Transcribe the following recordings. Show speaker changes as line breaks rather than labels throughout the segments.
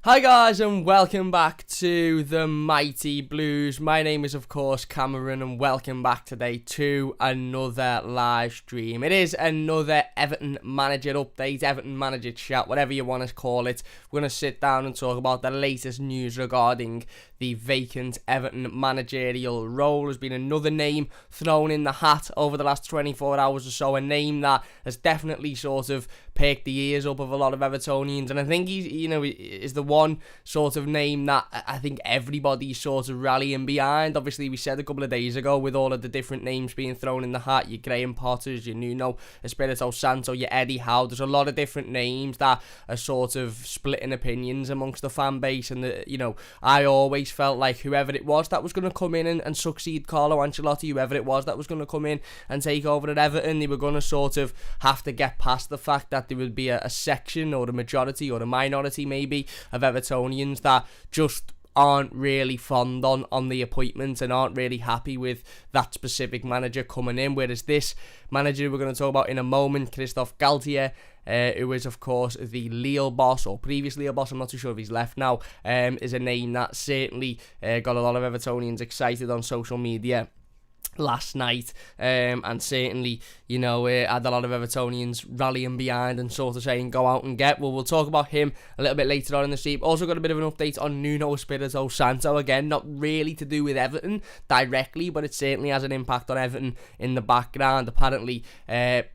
Hi guys and welcome back to the Mighty Blues. My name is of course Cameron and welcome back today to another live stream. It is another Everton manager update, Everton manager chat, whatever you want to call it. We're going to sit down and talk about the latest news regarding the vacant Everton managerial role. There's been another name thrown in the hat over the last 24 hours or so, a name that has definitely sort of perked the ears up of a lot of Evertonians, and I think he's, is the one sort of name that I think everybody's sort of rallying behind. Obviously, we said a couple of days ago with all of the different names being thrown in the hat, your Graham Potters, your Nuno Santo, your Eddie Howe. There's a lot of different names that are sort of splitting opinions amongst the fan base, and I always felt like whoever it was that was going to come in and succeed Carlo Ancelotti, whoever it was that was going to come in and take over at Everton, they were going to sort of have to get past the fact that there would be a section or a majority or a minority maybe of Evertonians that just aren't really fond on the appointment and aren't really happy with that specific manager coming in. Whereas this manager we're going to talk about in a moment, Christophe Galtier, who is of course the Lille boss, or previous Lille boss, I'm not too sure if he's left now, is a name that certainly got a lot of Evertonians excited on social media last night, and certainly had a lot of Evertonians rallying behind and sort of saying go out and get. Well, we'll talk about him a little bit later on in the stream. Also got a bit of an update on Nuno Santo, again, not really to do with Everton directly, but it certainly has an impact on Everton in the background. Apparently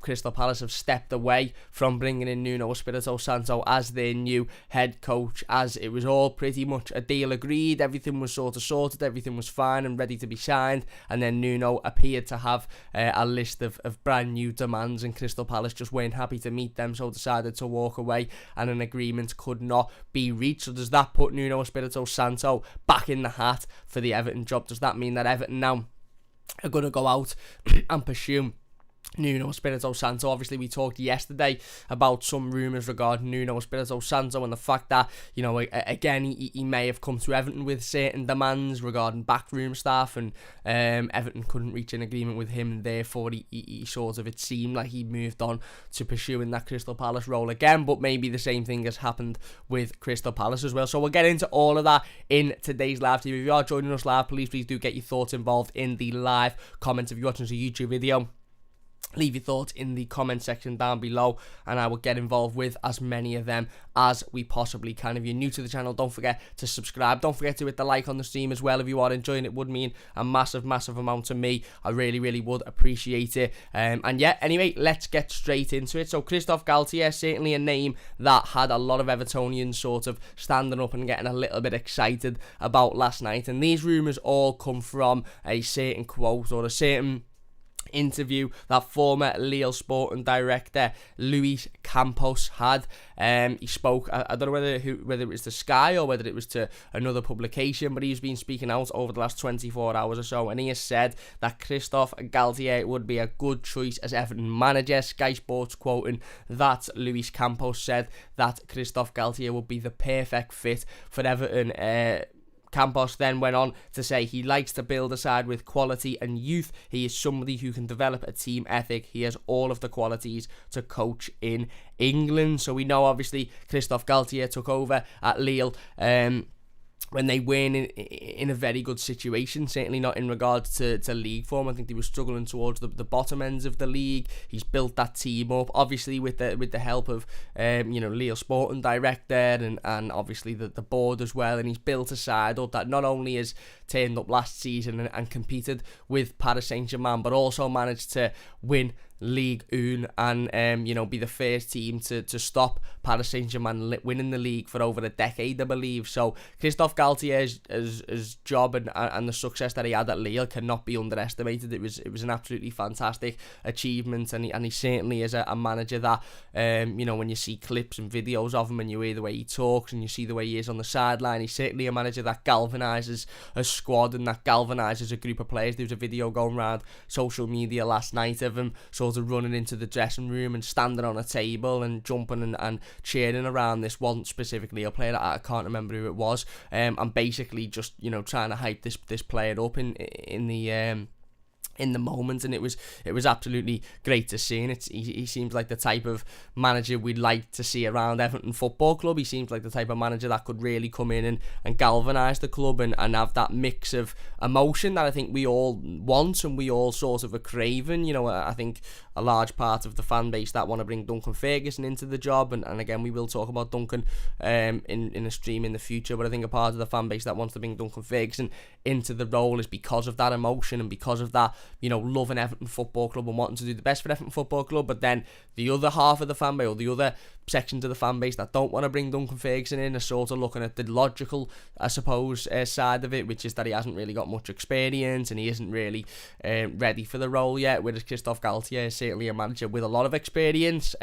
Crystal Palace have stepped away from bringing in Nuno Santo as their new head coach, as it was all pretty much a deal agreed, everything was sort of sorted, everything was fine and ready to be signed, and then Nuno appeared to have a list of brand new demands, and Crystal Palace just weren't happy to meet them, so decided to walk away, and an agreement could not be reached. So does that put Nuno Santo back in the hat for the Everton job? Does that mean that Everton now are going to go out and pursue Nuno Santo? Obviously, we talked yesterday about some rumours regarding Nuno Santo and the fact that, again, he may have come to Everton with certain demands regarding backroom staff, and Everton couldn't reach an agreement with him, and therefore he sort of, it seemed like he moved on to pursuing that Crystal Palace role again. But maybe the same thing has happened with Crystal Palace as well. So we'll get into all of that in today's live stream. If you are joining us live, please do get your thoughts involved in the live comments. If you're watching this YouTube video, leave your thoughts in the comment section down below, and I will get involved with as many of them as we possibly can. If you're new to the channel, don't forget to subscribe. Don't forget to hit the like on the stream as well. If you are enjoying it, would mean a massive amount to me. I really would appreciate it. And yeah, anyway, let's get straight into it. So Christophe Galtier, certainly a name that had a lot of Evertonians sort of standing up and getting a little bit excited about last night. And these rumours all come from a certain quote or a certain interview that former Lille sporting director Luis Campos had. He spoke, I don't know whether it was to Sky or whether it was to another publication, but he's been speaking out over the last 24 hours or so, and he has said that Christophe Galtier would be a good choice as Everton manager. Sky Sports quoting that Luis Campos said that Christophe Galtier would be the perfect fit for Everton. Campos then went on to say he likes to build a side with quality and youth. He is somebody who can develop a team ethic. He has all of the qualities to coach in England. So we know obviously Christophe Galtier took over at Lille when they weren't in a very good situation, certainly not in regards to league form. I think they were struggling towards the bottom ends of the league. He's built that team up, obviously with the help of Lille sporting director and obviously the board as well, and he's built a side up that not only has turned up last season and competed with Paris Saint-Germain, but also managed to win Ligue 1 and be the first team to stop Paris Saint-Germain winning the league for over a decade, I believe. So Christophe Galtier's job and the success that he had at Lille cannot be underestimated. It was an absolutely fantastic achievement, and he certainly is a manager that when you see clips and videos of him and you hear the way he talks and you see the way he is on the sideline, he's certainly a manager that galvanises a squad and that galvanises a group of players. There was a video going around social media last night of him sort of running into the dressing room and standing on a table and jumping and cheering around this one specifically, a player that I can't remember who it was, and basically just trying to hype this player up in in the moment, and it was absolutely great to see. And he seems like the type of manager we'd like to see around Everton Football Club. He seems like the type of manager that could really come in and galvanise the club and have that mix of emotion that I think we all want and we all sort of are craving. You know, I think a large part of the fan base that want to bring Duncan Ferguson into the job, and again we will talk about Duncan in a stream in the future, but I think a part of the fan base that wants to bring Duncan Ferguson into the role is because of that emotion and because of that, you know, loving Everton Football Club and wanting to do the best for Everton Football Club. But then the other half of the fan base, or the other sections of the fan base that don't want to bring Duncan Ferguson in, are sort of looking at the logical, I suppose, side of it, which is that he hasn't really got much experience and he isn't really ready for the role yet, whereas Christophe Galtier is certainly a manager with a lot of experience.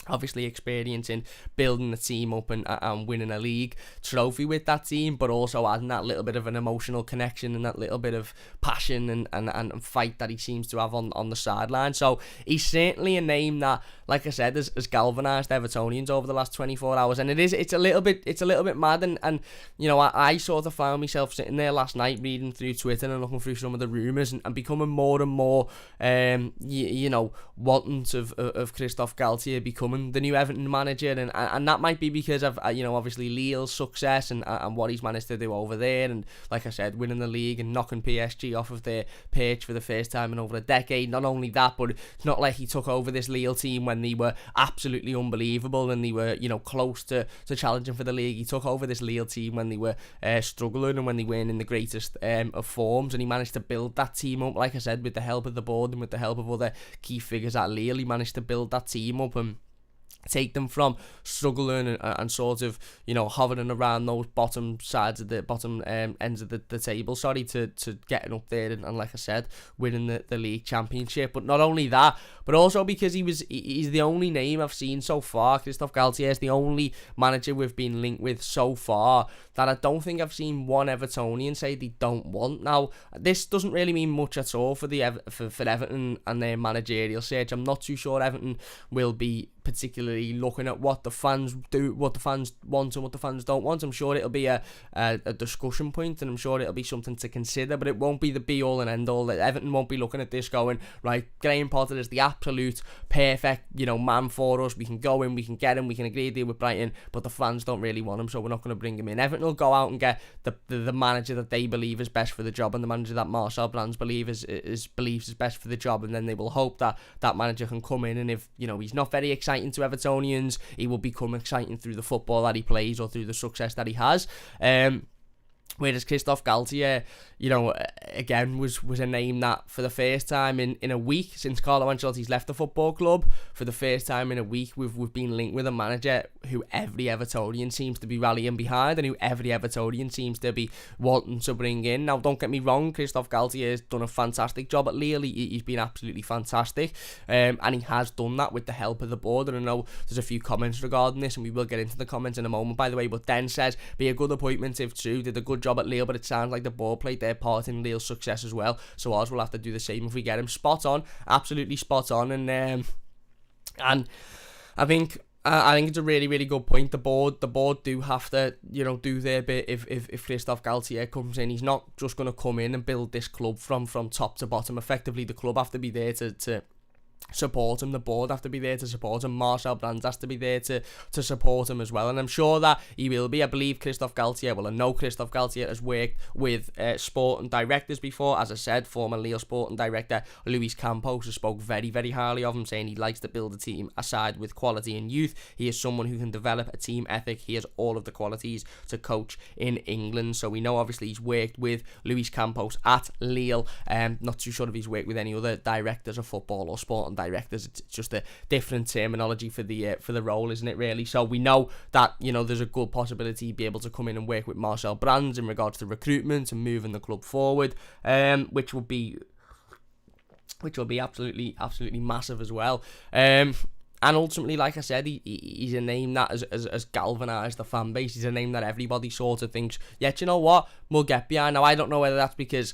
Obviously experience in building the team up and winning a league trophy with that team, but also adding that little bit of an emotional connection and that little bit of passion and fight that he seems to have on the sideline. So he's certainly a name that, like I said, has galvanised Evertonians over the last 24 hours, and it's a little bit mad, and you know, I sort of found myself sitting there last night reading through Twitter and looking through some of the rumours and becoming more and more you know, wanting of Christophe Galtier becoming the new Everton manager, and that might be because of, you know, obviously Lille's success and what he's managed to do over there, and like I said, winning the league and knocking PSG off of their perch for the first time in over a decade. Not only that, but it's not like he took over this Lille team when they were absolutely unbelievable and they were, you know, close to challenging for the league. He took over this Lille team when they were struggling and when they weren't in the greatest of forms, and he managed to build that team up, like I said, with the help of the board and with the help of other key figures at Lille. He managed to build that team up and take them from struggling and sort of, you know, hovering around those bottom ends of the table, to getting up there and like I said, winning the league championship. But not only that, but also because he's the only name I've seen so far. Christophe Galtier is the only manager we've been linked with so far that I don't think I've seen one Evertonian say they don't want. Now, this doesn't really mean much at all for Everton and their managerial search. I'm not too sure Everton will be particularly looking at what the fans do, what the fans want and what the fans don't want. I'm sure it'll be a discussion point, and I'm sure it'll be something to consider, but it won't be the be all and end all. Everton won't be looking at this going, right, Graham Potter is the absolute perfect, you know, man for us. We can go in, we can get him, we can agree a deal with Brighton, but the fans don't really want him, so we're not going to bring him in. Everton will go out and get the manager that they believe is best for the job, and the manager that Marcel Brands believes is best for the job, and then they will hope that manager can come in, and if, you know, he's not very exciting to Evertonians, he will become exciting through the football that he plays or through the success that he has. Whereas Christophe Galtier, you know, again, was a name that for the first time in a week since Carlo Ancelotti's left the football club, for the first time in a week, we've been linked with a manager who every Evertonian seems to be rallying behind and who every Evertonian seems to be wanting to bring in. Now, don't get me wrong, Christophe Galtier has done a fantastic job at Lille. He's been absolutely fantastic, and he has done that with the help of the board. And I know there's a few comments regarding this, and we will get into the comments in a moment, by the way, but Den says, be a good appointment if true, did a good job at Lille, but it sounds like the board played their part in Lille's success as well, so ours will have to do the same if we get him. Spot on, absolutely spot on. And I think it's a really, really good point. The board do have to, you know, do their bit if Christophe Galtier comes in. He's not just going to come in and build this club from top to bottom. Effectively, the club have to be there to support him. The board have to be there to support him. Marcel Brands has to be there to support him as well, and I'm sure that he will be. I believe Christophe Galtier, well, I know Christophe Galtier has worked with sporting directors before. As I said, former Lille sporting director Luis Campos has spoke very, very highly of him, saying he likes to build a team aside with quality and youth. He is someone who can develop a team ethic. He has all of the qualities to coach in England. So we know obviously he's worked with Luis Campos at Lille. Not too sure if he's worked with any other directors of football or sporting directors. It's just a different terminology for the role, isn't it, really? So we know that, you know, there's a good possibility he'd be able to come in and work with Marcel Brands in regards to recruitment and moving the club forward, which will be absolutely massive as well. And ultimately, like I said, he's a name that has galvanised the fan base. He's a name that everybody sort of thinks, yeah, you know what, we'll get behind. Now, I don't know whether that's because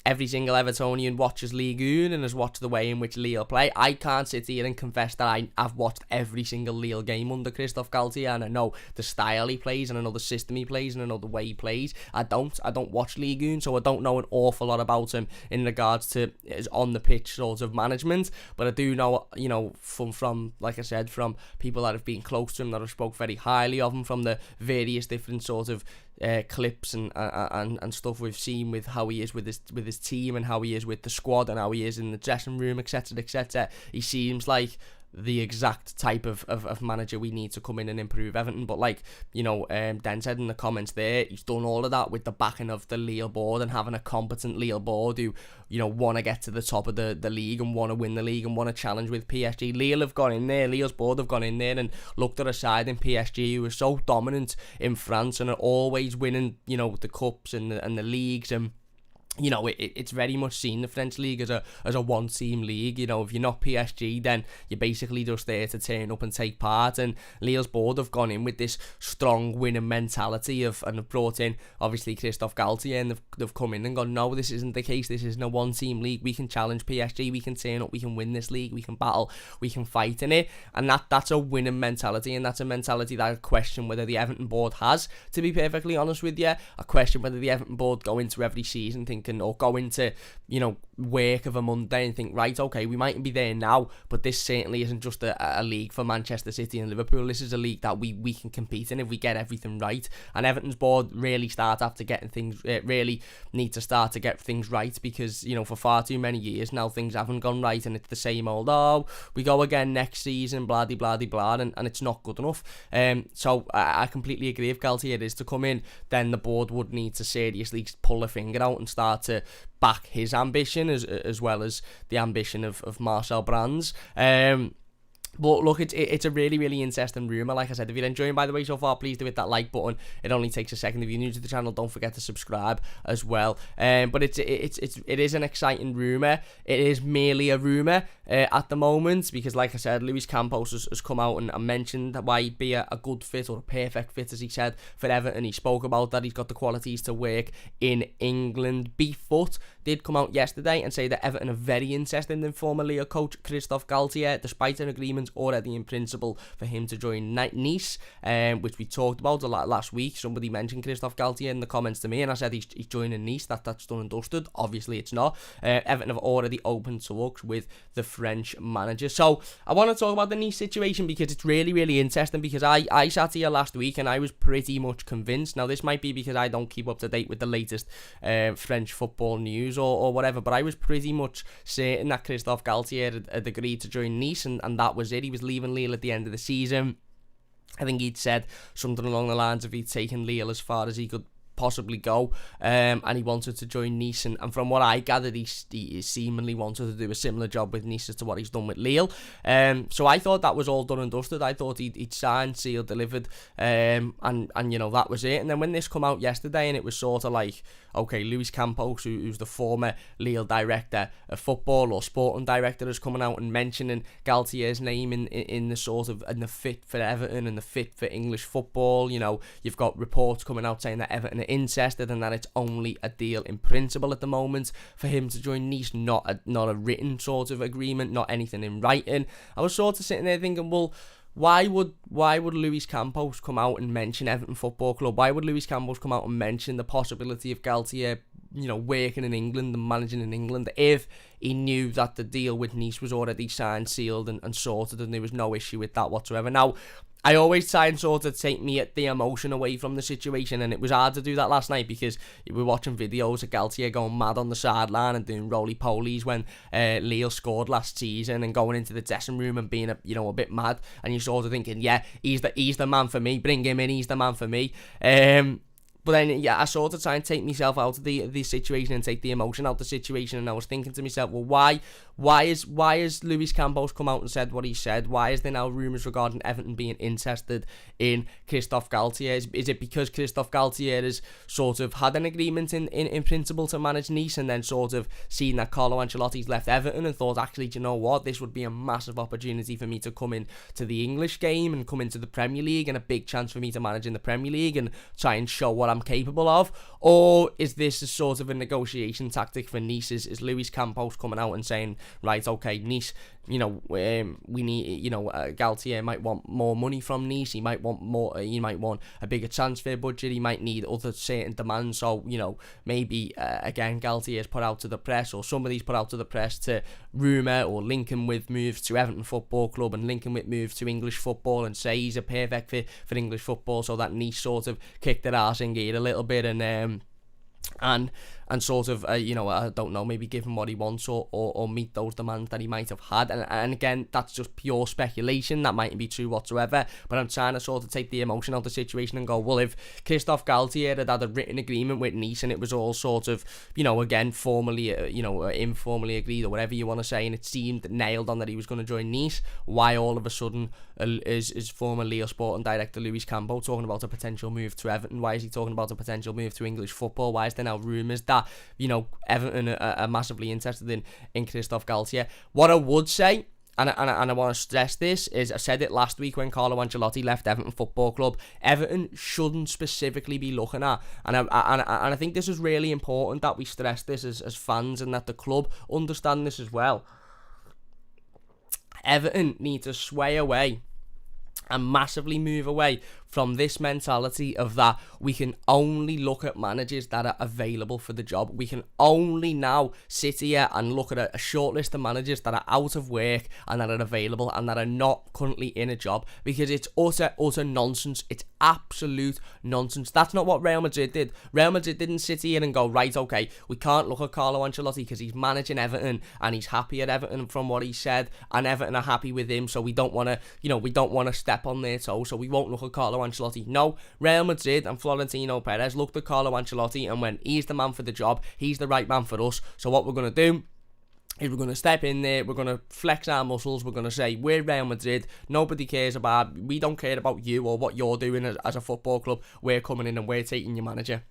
every single Evertonian watches League One and has watched the way in which Lille play. I can't sit here and confess that I've watched every single Lille game under Christophe Galtier, and I know the style he plays, and I know the system he plays, and I know the way he plays. I don't watch League One, so I don't know an awful lot about him in regards to his on the pitch sort of management. But I do know, from like I said, from people that have been close to him, that have spoke very highly of him, from the various different sort of clips and stuff we've seen with how he is with his team, and how he is with the squad, and how he is in the dressing room, etc, etc. He seems like the exact type of manager we need to come in and improve Everton. But Den said in the comments there, he's done all of that with the backing of the Lille board, and having a competent Lille board who want to get to the top of the league and want to win the league and want to challenge with PSG. Lille's board have gone in there and looked at a side in PSG who are so dominant in France and are always winning the cups and the leagues, and it's very much seen the French league as a one-team league. If you're not PSG, then you're basically just there to turn up and take part. And Lille's board have gone in with this strong winning mentality and have brought in, obviously, Christophe Galtier, and they've come in and gone, no, this isn't the case. This isn't a one-team league. We can challenge PSG. We can turn up. We can win this league. We can battle. We can fight in it. And that's a winning mentality, and that's a mentality that I question whether the Everton board has, to be perfectly honest with you. I question whether the Everton board go into every season or go into work of a Monday and think, right, okay, we mightn't be there now, but this certainly isn't just a league for Manchester City and Liverpool. This is a league that we can compete in if we get everything right. And Everton's board really need to start to get things right, because for far too many years now things haven't gone right, and it's the same old, we go again next season, blah de blah de blah, and it's not good enough. So I completely agree. If Galtier is to come in, then the board would need to seriously pull a finger out and start to back his ambition as well as the ambition of Marcel Brands. But look, it's a really, really interesting rumour. Like I said, if you're enjoying, by the way, so far, please do hit that like button. It only takes a second. If you're new to the channel, don't forget to subscribe as well. But it is an exciting rumour. It is merely a rumour at the moment, because, like I said, Luis Campos has come out and mentioned why he'd be a good fit, or a perfect fit, as he said, for Everton. He spoke about that. He's got the qualities to work in England. Beeffoot did come out yesterday and say that Everton are very interested in former Lille coach Christophe Galtier, despite an agreement already in principle for him to join Nice, which we talked about a lot last week. Somebody mentioned Christophe Galtier in the comments to me, and I said he's joining Nice. That's done and dusted. Obviously it's not. Everton have already opened talks with the French manager. So I want to talk about the Nice situation, because it's really, really interesting, because I sat here last week and I was pretty much convinced. Now, this might be because I don't keep up to date with the latest French football news or whatever, but I was pretty much certain that Christophe Galtier had agreed to join Nice, and that was it. He was leaving Lille at the end of the season. I think he'd said something along the lines of he'd taken Lille as far as he could possibly go, and he wanted to join Nice, and from what I gathered, he seemingly wanted to do a similar job with Nice as to what he's done with Lille. So I thought that was all done and dusted. I thought he'd signed, sealed, delivered, and that was it. And then when this come out yesterday, and it was sort of like, okay, Luis Campos, who's the former Lille director of football, or sporting director, is coming out and mentioning Galtier's name in the sort of, in the fit for Everton and the fit for English football. You've got reports coming out saying that Everton are interested, and that it's only a deal in principle at the moment for him to join Nice, not a written sort of agreement, not anything in writing. I was sort of sitting there thinking, well, why would Luis Campos come out and mention Everton Football Club? Why would Luis Campos come out and mention the possibility of Galtier, working in England and managing in England, if he knew that the deal with Nice was already signed, sealed, and sorted, and there was no issue with that whatsoever? Now, I always try and sort of take the emotion away from the situation, and it was hard to do that last night, because we were watching videos of Galtier going mad on the sideline and doing roly-polies when Lille scored last season, and going into the dressing room and being a bit mad, and you're sort of thinking, yeah, he's the man for me, bring him in, he's the man for me. But then, yeah, I sort of try and take myself out of the situation and take the emotion out of the situation, and I was thinking to myself, well, Why is Luis Campos come out and said what he said? Why is there now rumours regarding Everton being interested in Christophe Galtier? Is it because Christophe Galtier has sort of had an agreement in principle to manage Nice, and then sort of seen that Carlo Ancelotti's left Everton and thought, actually, do you know what, this would be a massive opportunity for me to come in to the English game and come into the Premier League, and a big chance for me to manage in the Premier League and try and show what I'm capable of? Or is this a sort of a negotiation tactic for Nice? Is Luis Campos coming out and saying, right, okay, Nice, we need, Galtier might want more money from Nice, he might want a bigger transfer budget, he might need other certain demands, so, maybe, again, Galtier's put out to the press, or somebody's put out to the press to rumour or link him with moves to Everton Football Club and link him with moves to English football and say he's a perfect fit for English football, so that Nice sort of kicked their arse in gear a little bit and sort of, I don't know, maybe give him what he wants or meet those demands that he might have had. And again, that's just pure speculation. That mightn't be true whatsoever. But I'm trying to sort of take the emotion out of the situation and go, well, if Christophe Galtier had a written agreement with Nice and it was all sort of, again, formally, informally agreed or whatever you want to say, and it seemed nailed on that he was going to join Nice, why all of a sudden is former Lille Sporting director Luis Campos talking about a potential move to Everton? Why is he talking about a potential move to English football? Why is there now rumours that Everton are massively interested in Christophe Galtier? What I would say, and I want to stress this, is I said it last week when Carlo Ancelotti left Everton Football Club, Everton shouldn't specifically be looking at, and I think this is really important that we stress this as fans and that the club understand this as well. Everton need to sway away and massively move away from this mentality of that we can only look at managers that are available for the job. We can only now sit here and look at a short list of managers that are out of work and that are available and that are not currently in a job, because it's utter nonsense. It's absolute nonsense. That's not what Real Madrid did. Real Madrid didn't sit here and go, right, okay, we can't look at Carlo Ancelotti because he's managing Everton and he's happy at Everton from what he said, and Everton are happy with him, so we don't want to step on their toes, so we won't look at Carlo Ancelotti. No, Real Madrid and Florentino Perez looked at Carlo Ancelotti and went, he's the man for the job, he's the right man for us, so what we're going to do is we're going to step in there, we're going to flex our muscles, we're going to say, we're Real Madrid, nobody cares about, we don't care about you or what you're doing as a football club, we're coming in and we're taking your manager.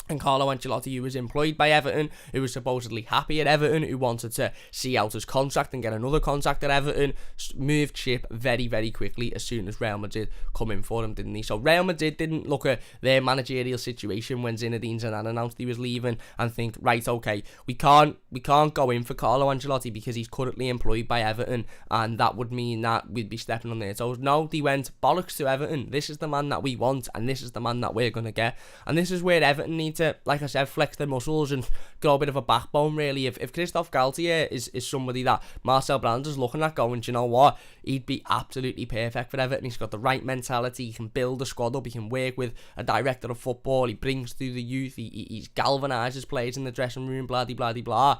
And Carlo Ancelotti, who was employed by Everton, who was supposedly happy at Everton, who wanted to see out his contract and get another contract at Everton, moved ship very, very quickly as soon as Real Madrid come in for him, didn't he? So Real Madrid didn't look at their managerial situation when Zinedine Zidane announced he was leaving and think, right, okay, we can't go in for Carlo Ancelotti because he's currently employed by Everton, and that would mean that we'd be stepping on their toes. No, they went, bollocks to Everton. This is the man that we want, and this is the man that we're going to get. And this is where Everton need to, like I said, flex their muscles and grow a bit of a backbone, really. If Christophe Galtier is somebody that Marcel Brands is looking at going, do you know what, he'd be absolutely perfect for Everton. He's got the right mentality, he can build a squad up, he can work with a director of football, he brings through the youth, he galvanises players in the dressing room, blah, blah, blah, blah.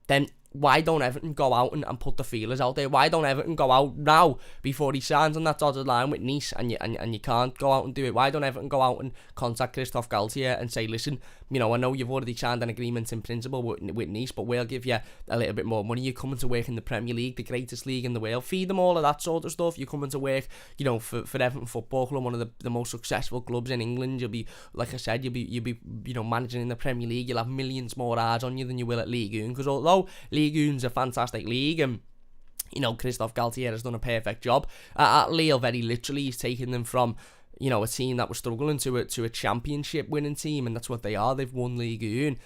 Then why don't Everton go out and put the feelers out there? Why don't Everton go out now before he signs on that dotted line with Nice and you can't go out and do it? Why don't Everton go out and contact Christophe Galtier and say, listen, I know you've already signed an agreement in principle with Nice, but we'll give you a little bit more money. You're coming to work in the Premier League, the greatest league in the world. Feed them all of that sort of stuff. You're coming to work, for Everton Football Club, one of the most successful clubs in England. You'll be, like I said, you'll be managing in the Premier League. You'll have millions more eyes on you than you will at Ligue 1, because although Ligue 1's a fantastic league and Christophe Galtier has done a perfect job at Lille, very literally he's taken them from a team that was struggling to a championship winning team, and that's what they are. They've won Ligue 1.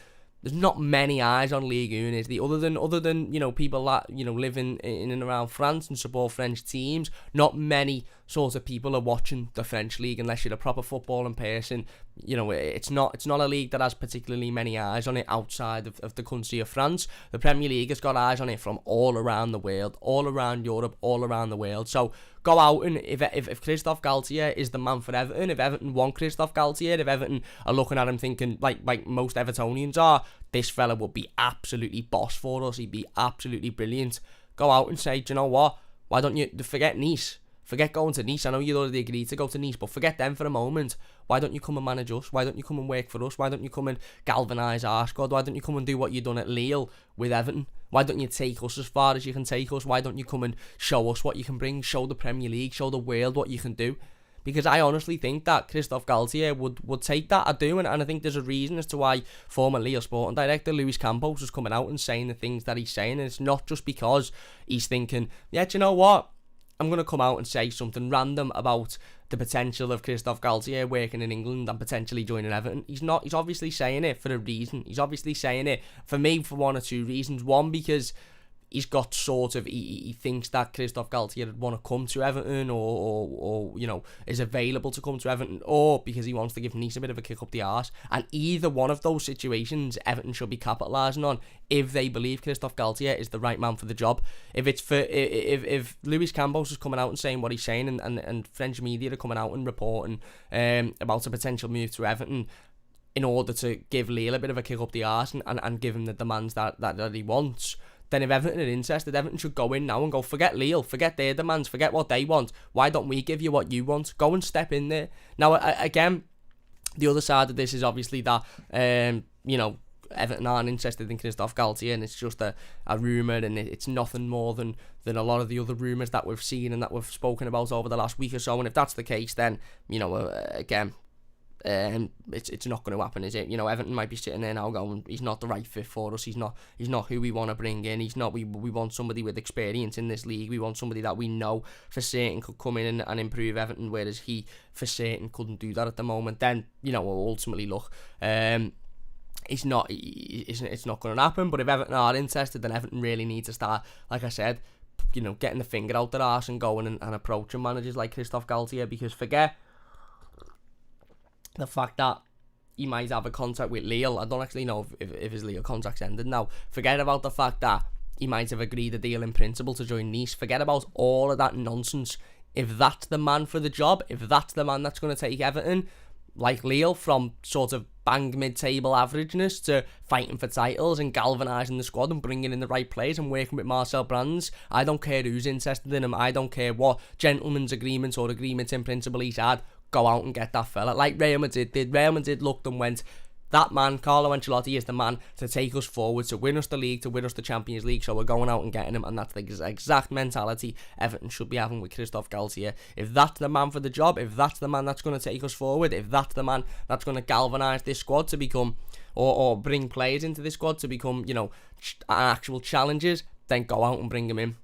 There's not many eyes on Ligue 1, is there? Other than people that live in and around France and support French teams. Not many sort of people are watching the French league unless you're a proper footballing person. It's not a league that has particularly many eyes on it outside of the country of France. The Premier League has got eyes on it from all around the world, all around Europe, all around the world. So go out, and if Christophe Galtier is the man for Everton, if Everton want Christophe Galtier, if Everton are looking at him thinking, like most Evertonians are, this fella would be absolutely boss for us, he'd be absolutely brilliant, go out and say, do you know what, why don't you forget Nice? Forget going to Nice. I know you'd already agreed to go to Nice, but forget them for a moment. Why don't you come and manage us? Why don't you come and work for us? Why don't you come and galvanise our squad? Why don't you come and do what you've done at Lille with Everton? Why don't you take us as far as you can take us? Why don't you come and show us what you can bring? Show the Premier League, show the world what you can do. Because I honestly think that Christophe Galtier would take that. I do, and I think there's a reason as to why former Lille Sporting director Luis Campos is coming out and saying the things that he's saying. And it's not just because he's thinking, yeah, do you know what? I'm going to come out and say something random about the potential of Christophe Galtier working in England and potentially joining Everton. He's not. He's obviously saying it for a reason. He's obviously saying it, for me, for one or two reasons. One, because he's got sort of, he thinks that Christophe Galtier would want to come to Everton or you know, is available to come to Everton, or because he wants to give Nice a bit of a kick up the arse. And either one of those situations, Everton should be capitalising on if they believe Christophe Galtier is the right man for the job. If Luis Campos is coming out and saying what he's saying, and French media are coming out and reporting about a potential move to Everton in order to give Lille a bit of a kick up the arse and give him the demands that he wants, then if Everton are interested, Everton should go in now and go, forget Lille, forget their demands, forget what they want. Why don't we give you what you want? Go and step in there. Now, again, the other side of this is obviously that, you know, Everton aren't interested in Christophe Galtier, and it's just a rumour, and it's nothing more than a lot of the other rumours that we've seen and that we've spoken about over the last week or so. And if that's the case, then, you know, again, it's not going to happen, is it? You know, Everton might be sitting there now going, he's not the right fit for us. He's not who we want to bring in. He's not. We want somebody with experience in this league. We want somebody that we know for certain could come in and improve Everton, whereas he for certain couldn't do that at the moment. Then, you know, ultimately, look, it's not going to happen. But if Everton are interested, then Everton really need to start, like I said, you know, getting the finger out their arse and going and approaching managers like Christophe Galtier, because forget the fact that he might have a contract with Lille. I don't actually know if his Lille contract's ended now. Forget about the fact that he might have agreed a deal in principle to join Nice. Forget about all of that nonsense. If that's the man for the job, if that's the man that's going to take Everton, like Lille, from sort of bang mid-table averageness to fighting for titles and galvanising the squad and bringing in the right players and working with Marcel Brands, I don't care who's interested in him. I don't care what gentleman's agreements or agreements in principle he's had. Go out and get that fella, like Real Madrid did. Real Madrid looked and went, that man, Carlo Ancelotti, is the man to take us forward, to win us the league, to win us the Champions League, so we're going out and getting him. And that's the exact mentality Everton should be having with Christophe Galtier. If that's the man for the job, if that's the man that's going to take us forward, if that's the man that's going to galvanise this squad to become, or bring players into this squad to become, you know, actual challengers, then go out and bring him in.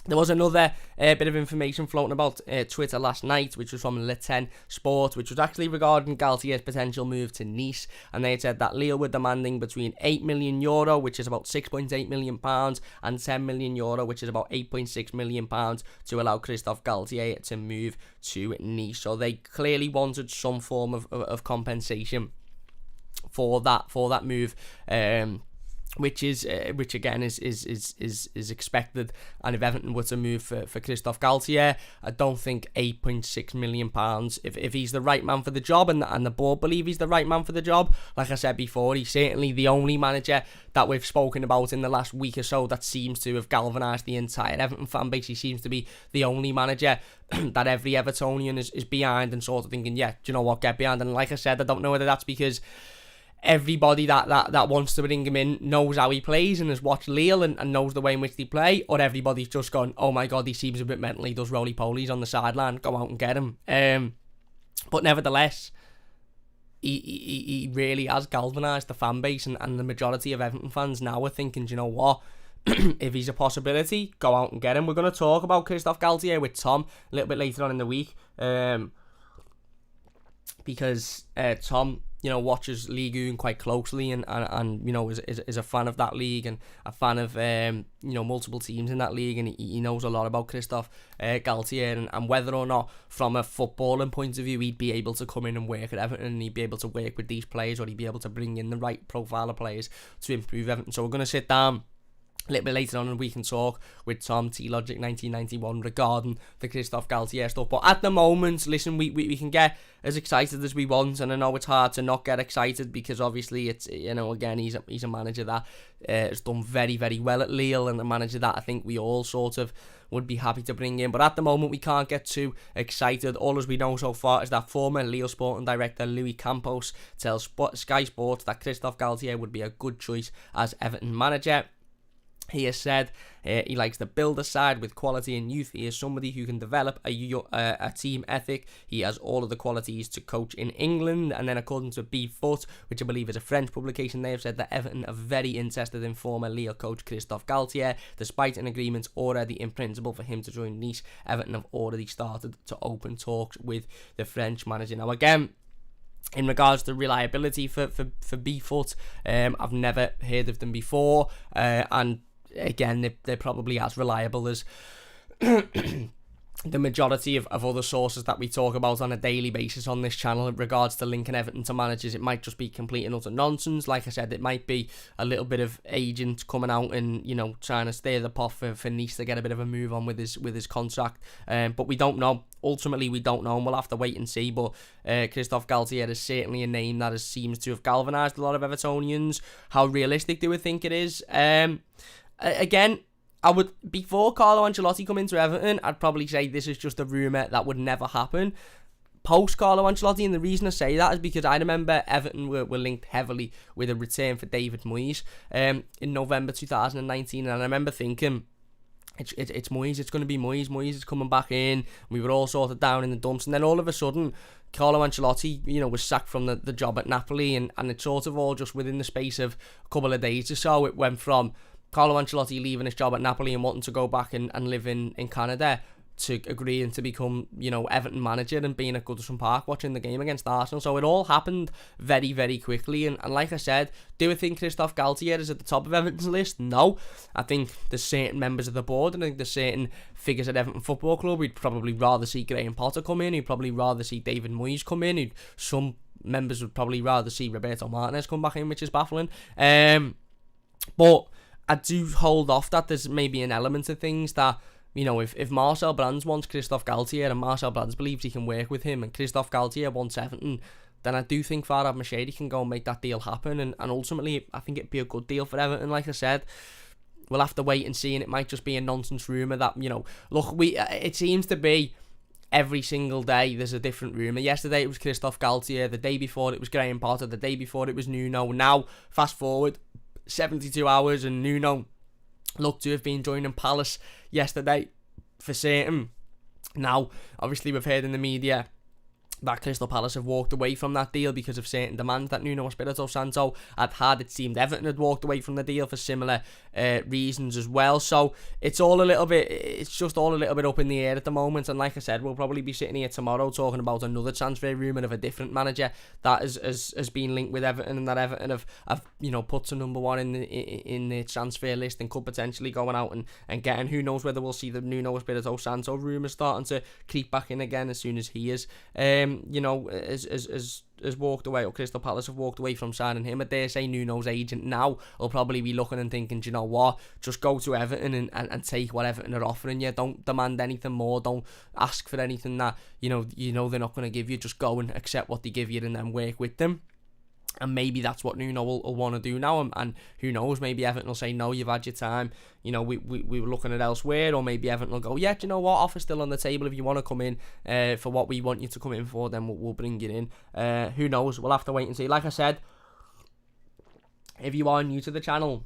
There was another bit of information floating about Twitter last night, which was from Le 10 Sport, which was actually regarding Galtier's potential move to Nice. And they said that Lille were demanding between €8 million, which is about £6.8 million, and €10 million, which is about £8.6 million, to allow Christophe Galtier to move to Nice. So they clearly wanted some form of compensation for that move. Which again is expected. And if Everton were to move for Christophe Galtier, I don't think £8.6 million, if he's the right man for the job, and the board believe he's the right man for the job. Like I said before, he's certainly the only manager that we've spoken about in the last week or so that seems to have galvanised the entire Everton fan base. He seems to be the only manager that every Evertonian is behind and sort of thinking, yeah, do you know what, get behind. And like I said, I don't know whether that's because everybody that wants to bring him in knows how he plays and has watched Lille and knows the way in which they play, or everybody's just gone, oh my god, he seems a bit mental, he does roly-polies on the sideline, go out and get him. But nevertheless, he really has galvanised the fan base, and the majority of Everton fans now are thinking, do you know what, if he's a possibility, go out and get him. We're going to talk about Christophe Galtier with Tom a little bit later on in the week, because Tom, you know, watches Ligue 1 quite closely and you know, is a fan of that league and a fan of you know, multiple teams in that league, and he knows a lot about Christophe Galtier and whether or not from a footballing point of view he'd be able to come in and work at Everton, and he'd be able to work with these players, or he'd be able to bring in the right profile of players to improve Everton. So we're going to sit down a little bit later on and we can talk with Tom T-Logic 1991 regarding the Christophe Galtier stuff. But at the moment, listen, we can get as excited as we want, and I know it's hard to not get excited because obviously it's, you know, again, he's a manager that has done very, very well at Lille, and a manager that I think we all sort of would be happy to bring in. But at the moment, we can't get too excited. All as we know so far is that former Lille Sporting director Luis Campos tells Sky Sports that Christophe Galtier would be a good choice as Everton manager. He has said he likes to build a side with quality and youth. He is somebody who can develop a team ethic. He has all of the qualities to coach in England. And then according to B-Foot, which I believe is a French publication, they have said that Everton are very interested in former Lille coach Christophe Galtier. Despite an agreement already in principle for him to join Nice, Everton have already started to open talks with the French manager. Now again, in regards to reliability for B-Foot, I've never heard of them before, and again, they're probably as reliable as the majority of other sources that we talk about on a daily basis on this channel in regards to linking Everton to managers. It might just be complete and utter nonsense. Like I said, it might be a little bit of agent coming out and, you know, trying to stir the pot for Nice to get a bit of a move on with his contract. But we don't know. Ultimately, we don't know, and we'll have to wait and see. But Christophe Galtier is certainly a name that seems to have galvanised a lot of Evertonians. How realistic do we think it is? Again, I would, before Carlo Ancelotti come into Everton, I'd probably say this is just a rumour that would never happen. Post Carlo Ancelotti, and the reason I say that is because I remember Everton were linked heavily with a return for David Moyes in November 2019, and I remember thinking, it's Moyes, it's going to be Moyes is coming back in. We were all sorted down in the dumps, and then all of a sudden, Carlo Ancelotti, you know, was sacked from the job at Napoli, and it's sort of all just within the space of a couple of days or so. It went from Carlo Ancelotti leaving his job at Napoli and wanting to go back and live in Canada to agreeing to become, you know, Everton manager and being at Goodison Park watching the game against Arsenal. So it all happened very, very quickly. And like I said, do I think Christophe Galtier is at the top of Everton's list? No. I think there's certain members of the board, and I think there's certain figures at Everton Football Club. We'd probably rather see Graham Potter come in. We'd probably rather see David Moyes come in. Some members would probably rather see Roberto Martinez come back in, which is baffling. But I do hold off that there's maybe an element of things that, you know, if Marcel Brands wants Christophe Galtier and Marcel Brands believes he can work with him and Christophe Galtier wants Everton, then I do think Farhad Moshiri can go and make that deal happen, and ultimately I think it'd be a good deal for Everton. Like I said, we'll have to wait and see, and it might just be a nonsense rumour that, you know, look, it seems to be every single day there's a different rumour. Yesterday it was Christophe Galtier, the day before it was Graham Potter, the day before it was Nuno. Now, fast forward 72 hours and Nuno looked to have been joining Palace yesterday for certain. Now, obviously we've heard in the media that Crystal Palace have walked away from that deal because of certain demands that Nuno Santo had had. It seemed Everton had walked away from the deal for similar reasons as well. So it's just all a little bit up in the air at the moment. And like I said, we'll probably be sitting here tomorrow talking about another transfer rumour of a different manager that has been linked with Everton, and that Everton have you know, put to number one in the transfer list and could potentially going out and getting. Who knows whether we'll see the Nuno Espirito Santo rumour starting to creep back in again as soon as he is you know, has walked away, or Crystal Palace have walked away from signing him. I dare say Nuno's agent now will probably be looking and thinking, do you know what, just go to Everton and take what Everton are offering you. Don't demand anything more. Don't ask for anything that you know they're not going to give you. Just go and accept what they give you and then work with them. And maybe that's what Nuno will want to do now, and who knows, maybe Everton will say, no, you've had your time, you know, we were looking at elsewhere, or maybe Everton will go, yeah, do you know what, offer's still on the table, if you want to come in for what we want you to come in for, then we'll bring you in. Who knows, we'll have to wait and see. Like I said, if you are new to the channel,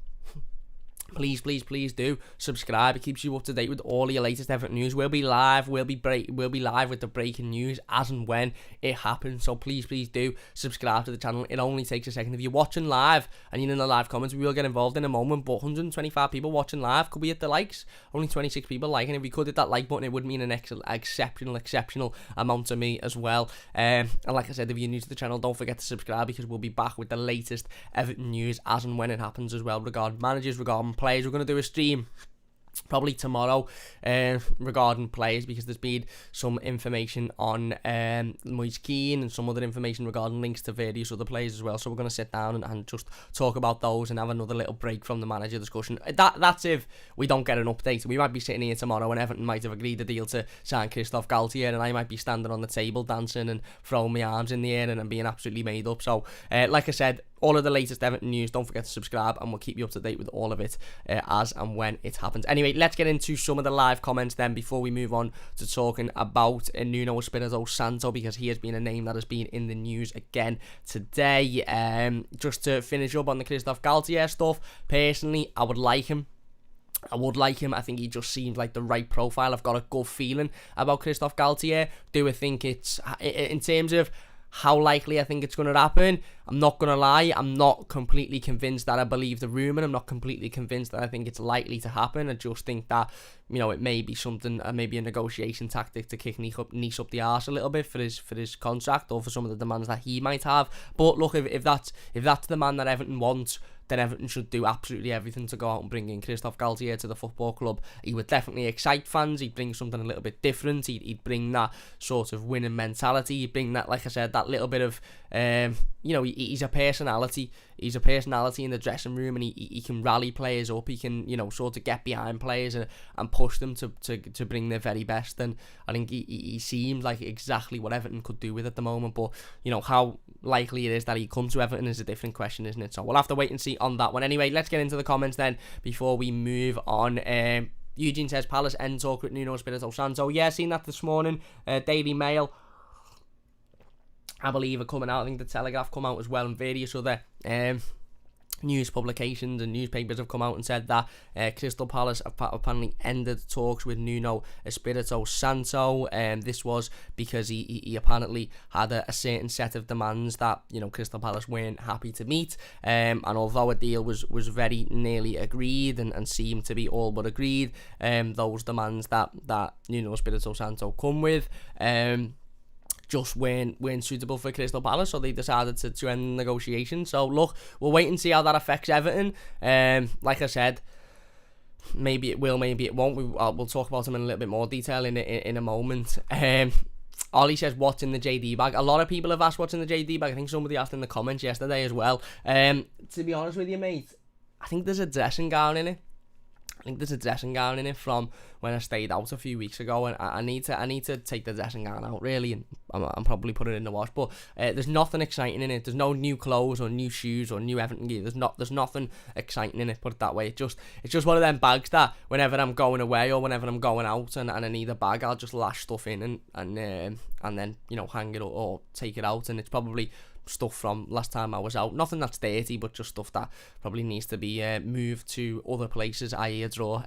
please do subscribe. It keeps you up to date with all your latest Everton news. We'll be live. We'll be live with the breaking news as and when it happens. So please do subscribe to the channel. It only takes a second. If you're watching live and you're in the live comments, we will get involved in a moment. But 125 people watching live. Could we hit the likes? Only 26 people liking. If we could hit that like button, it would mean an exceptional amount to me as well. And like I said, if you're new to the channel, don't forget to subscribe, because we'll be back with the latest Everton news as and when it happens as well, regarding managers, regarding players. We're going to do a stream probably tomorrow regarding players, because there's been some information on Moise Keane and some other information regarding links to various other players as well. So we're going to sit down and just talk about those and have another little break from the manager discussion. That's if we don't get an update. We might be sitting here tomorrow and Everton might have agreed a deal to sign Christophe Galtier, and I might be standing on the table dancing and throwing my arms in the air and being absolutely made up. So like I said, all of the latest Everton news. Don't forget to subscribe, and we'll keep you up to date with all of it as and when it happens. Anyway, let's get into some of the live comments then before we move on to talking about Nuno Espirito Santo, because he has been a name that has been in the news again today. Just to finish up on the Christophe Galtier stuff, personally, I would like him. I think he just seems like the right profile. I've got a good feeling about Christophe Galtier. Do I think it's, in terms of how likely I think it's going to happen, I'm not going to lie, I'm not completely convinced that I believe the rumour. I'm not completely convinced that I think it's likely to happen. I just think that, it may be something, maybe a negotiation tactic to kick Nice up the arse a little bit for his contract, or for some of the demands that he might have. But look, if that's the man that Everton wants, then Everton should do absolutely everything to go out and bring in Christophe Galtier to the football club. He would definitely excite fans. He'd bring something a little bit different. He'd bring that sort of winning mentality. He'd bring that, like I said, that little bit of, he's a personality. He's a personality in the dressing room, and he can rally players up. He can, sort of get behind players and push them to bring their very best. And I think he seems like exactly what Everton could do with at the moment. But, how likely it is that he comes to Everton is a different question, isn't it? So we'll have to wait and see on that one. Anyway, let's get into the comments then before we move on. Eugene says, Palace end talk with Nuno Espirito Santo. Yeah, seen that this morning. Daily Mail, I believe, are coming out. I think the Telegraph come out as well, and various other news publications and newspapers have come out and said that Crystal Palace apparently ended talks with Nuno Espirito Santo. This was because he apparently had a certain set of demands that Crystal Palace weren't happy to meet, and although a deal was very nearly agreed and seemed to be all but agreed, those demands that Nuno Espirito Santo come with just weren't suitable for Crystal Palace, so they decided to end the negotiation. So look, we'll wait and see how that affects Everton. Like I said, maybe it will, maybe it won't. We'll talk about them in a little bit more detail in a moment. Ollie says, what's in the JD bag? A lot of people have asked what's in the JD bag. I think somebody asked in the comments yesterday as well. To be honest with you, mate, I think there's a dressing gown in it. From when I stayed out a few weeks ago, and I need to take the dressing gown out, really, and I'm probably put it in the wash. But there's nothing exciting in it. There's no new clothes or new shoes or new Everton gear. There's nothing exciting in it. Put it that way. It's just one of them bags that whenever I'm going away or whenever I'm going out and I need a bag, I'll just lash stuff in and then hang it up or take it out, and it's probably stuff from last time I was out. Nothing that's dirty, but just stuff that probably needs to be moved to other places, i.e. a drawer.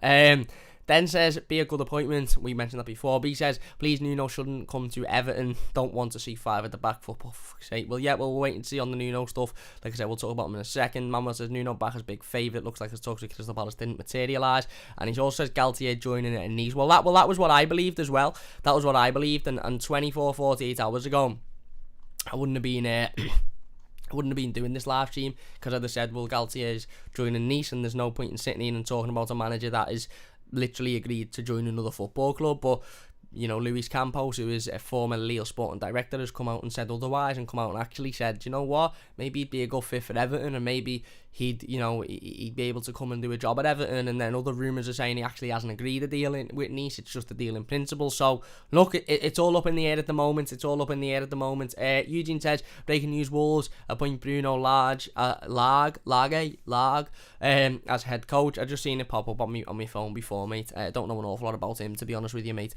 Then says, be a good appointment. We mentioned that before. B says, please, Nuno shouldn't come to Everton. Don't want to see 5 at the back, for fuck's sake. Well, yeah, we'll wait and see on the Nuno stuff. Like I said, we'll talk about him in a second. Manuel says, Nuno back as big favourite. Looks like his talks with Crystal Palace didn't materialise. And he also says Galtier joining it in Nice. Well, that was what I believed as well. That was what I believed. And 48 hours ago, I wouldn't have been doing this live stream, because I'd have said, well, Galtier is joining Nice, and there's no point in sitting in and talking about a manager that is literally agreed to join another football club. But Luis Campos, who is a former Lille sporting director, has come out and said otherwise, and come out and actually said, you know what, maybe he'd be a good fit for Everton, and maybe he'd be able to come and do a job at Everton. And then other rumours are saying he actually hasn't agreed a deal with Nice. It's just a deal in principle. So look, it's all up in the air at the moment. Eugene says, breaking news: Wolves appoint Bruno Lage as head coach. I just seen it pop up on my phone before, mate. I don't know an awful lot about him, to be honest with you, mate.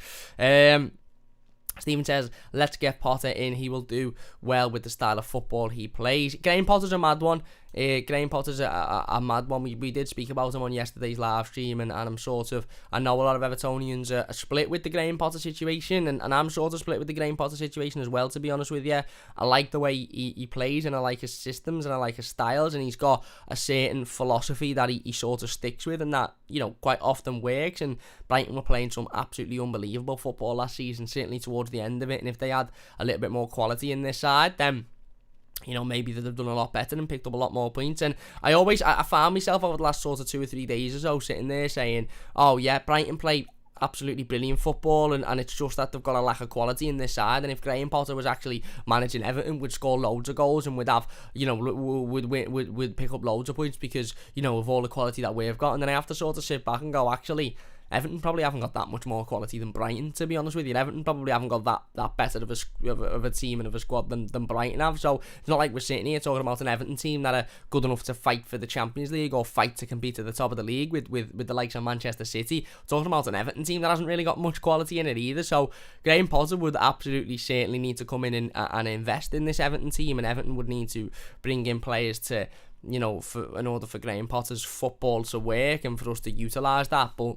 Stephen says, let's get Potter in. He will do well with the style of football he plays. Graham Potter's a mad one. Graham Potter's a mad one. We did speak about him on yesterday's live stream, and I know a lot of Evertonians are split with the Graham Potter situation, and I'm sort of split with the Graham Potter situation as well, to be honest with you. I like the way he plays, and I like his systems, and I like his styles, and he's got a certain philosophy that he sort of sticks with, and that, quite often works. And Brighton were playing some absolutely unbelievable football last season, certainly towards the end of it, and if they had a little bit more quality in this side, then maybe they'd have done a lot better and picked up a lot more points. And I found myself over the last sort of 2 or 3 days or so sitting there saying, oh yeah, Brighton play absolutely brilliant football, and it's just that they've got a lack of quality in this side. And if Graham Potter was actually managing Everton, would score loads of goals and would have, would pick up loads of points because, of all the quality that we've got. And then I have to sort of sit back and go, actually, Everton probably haven't got that much more quality than Brighton, to be honest with you. Everton probably haven't got that better of a team and of a squad than Brighton have. So it's not like we're sitting here talking about an Everton team that are good enough to fight for the Champions League or fight to compete at the top of the league with the likes of Manchester City. We're talking about an Everton team that hasn't really got much quality in it either. So Graham Potter would absolutely certainly need to come in and invest in this Everton team, and Everton would need to bring in players to, in order for Graham Potter's football to work and for us to utilise that. But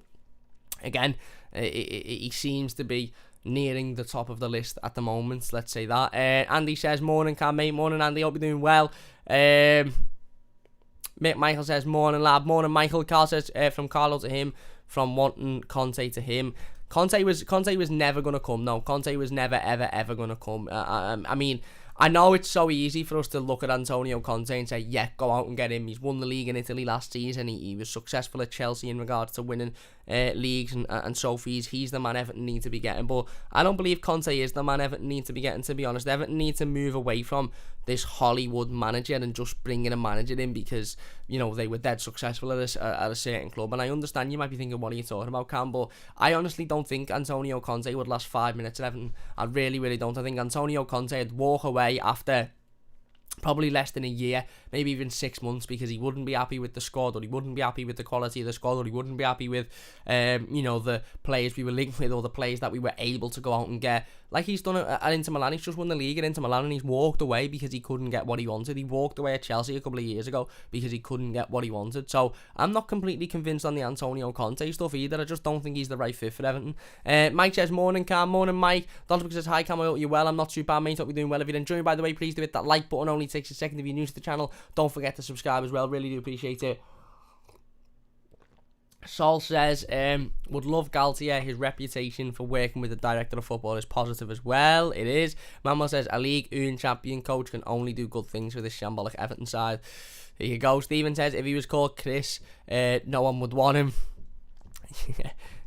again, he seems to be nearing the top of the list at the moment, let's say that. Andy says, morning Cam, mate. Morning Andy, hope you're doing well. Michael says, morning lad. Morning Michael. Carl says, from Carlo to him, from wanting Conte to him. Conte was never going to come. No, Conte was never ever going to come. I mean, I know it's so easy for us to look at Antonio Conte and say, yeah, go out and get him. He's won the league in Italy last season. He was successful at Chelsea in regards to winning leagues and trophies. He's the man Everton need to be getting. But I don't believe Conte is the man Everton need to be getting, to be honest. Everton need to move away from this Hollywood manager and just bringing a manager in because, they were dead successful at a certain club. And I understand you might be thinking, what are you talking about, Cam? But I honestly don't think Antonio Conte would last 5 minutes at Everton. I really, really don't. I think Antonio Conte would walk away after probably less than a year, maybe even 6 months, because he wouldn't be happy with the squad, or he wouldn't be happy with the quality of the squad, or he wouldn't be happy with, the players we were linked with, or the players that we were able to go out and get. Like he's done at Inter Milan. He's just won the league at Inter Milan and he's walked away because he couldn't get what he wanted. He walked away at Chelsea a couple of years ago because he couldn't get what he wanted. So I'm not completely convinced on the Antonio Conte stuff either. I just don't think he's the right fit for Everton. Mike says, morning Cam. Morning Mike. Donald says, hi Cam, I hope you're well. I'm not too bad, mate. Hope you're doing well. If you're enjoying, by the way, please do hit that like button. Only takes a second. If you're new to the channel, don't forget to subscribe as well. Really do appreciate it. Sol says, would love Galtier. His reputation for working with the director of football is positive as well. It is. Mamo says, a League 1 champion coach can only do good things with this shambolic Everton side. Here you go. Stephen says, if he was called Chris, no one would want him.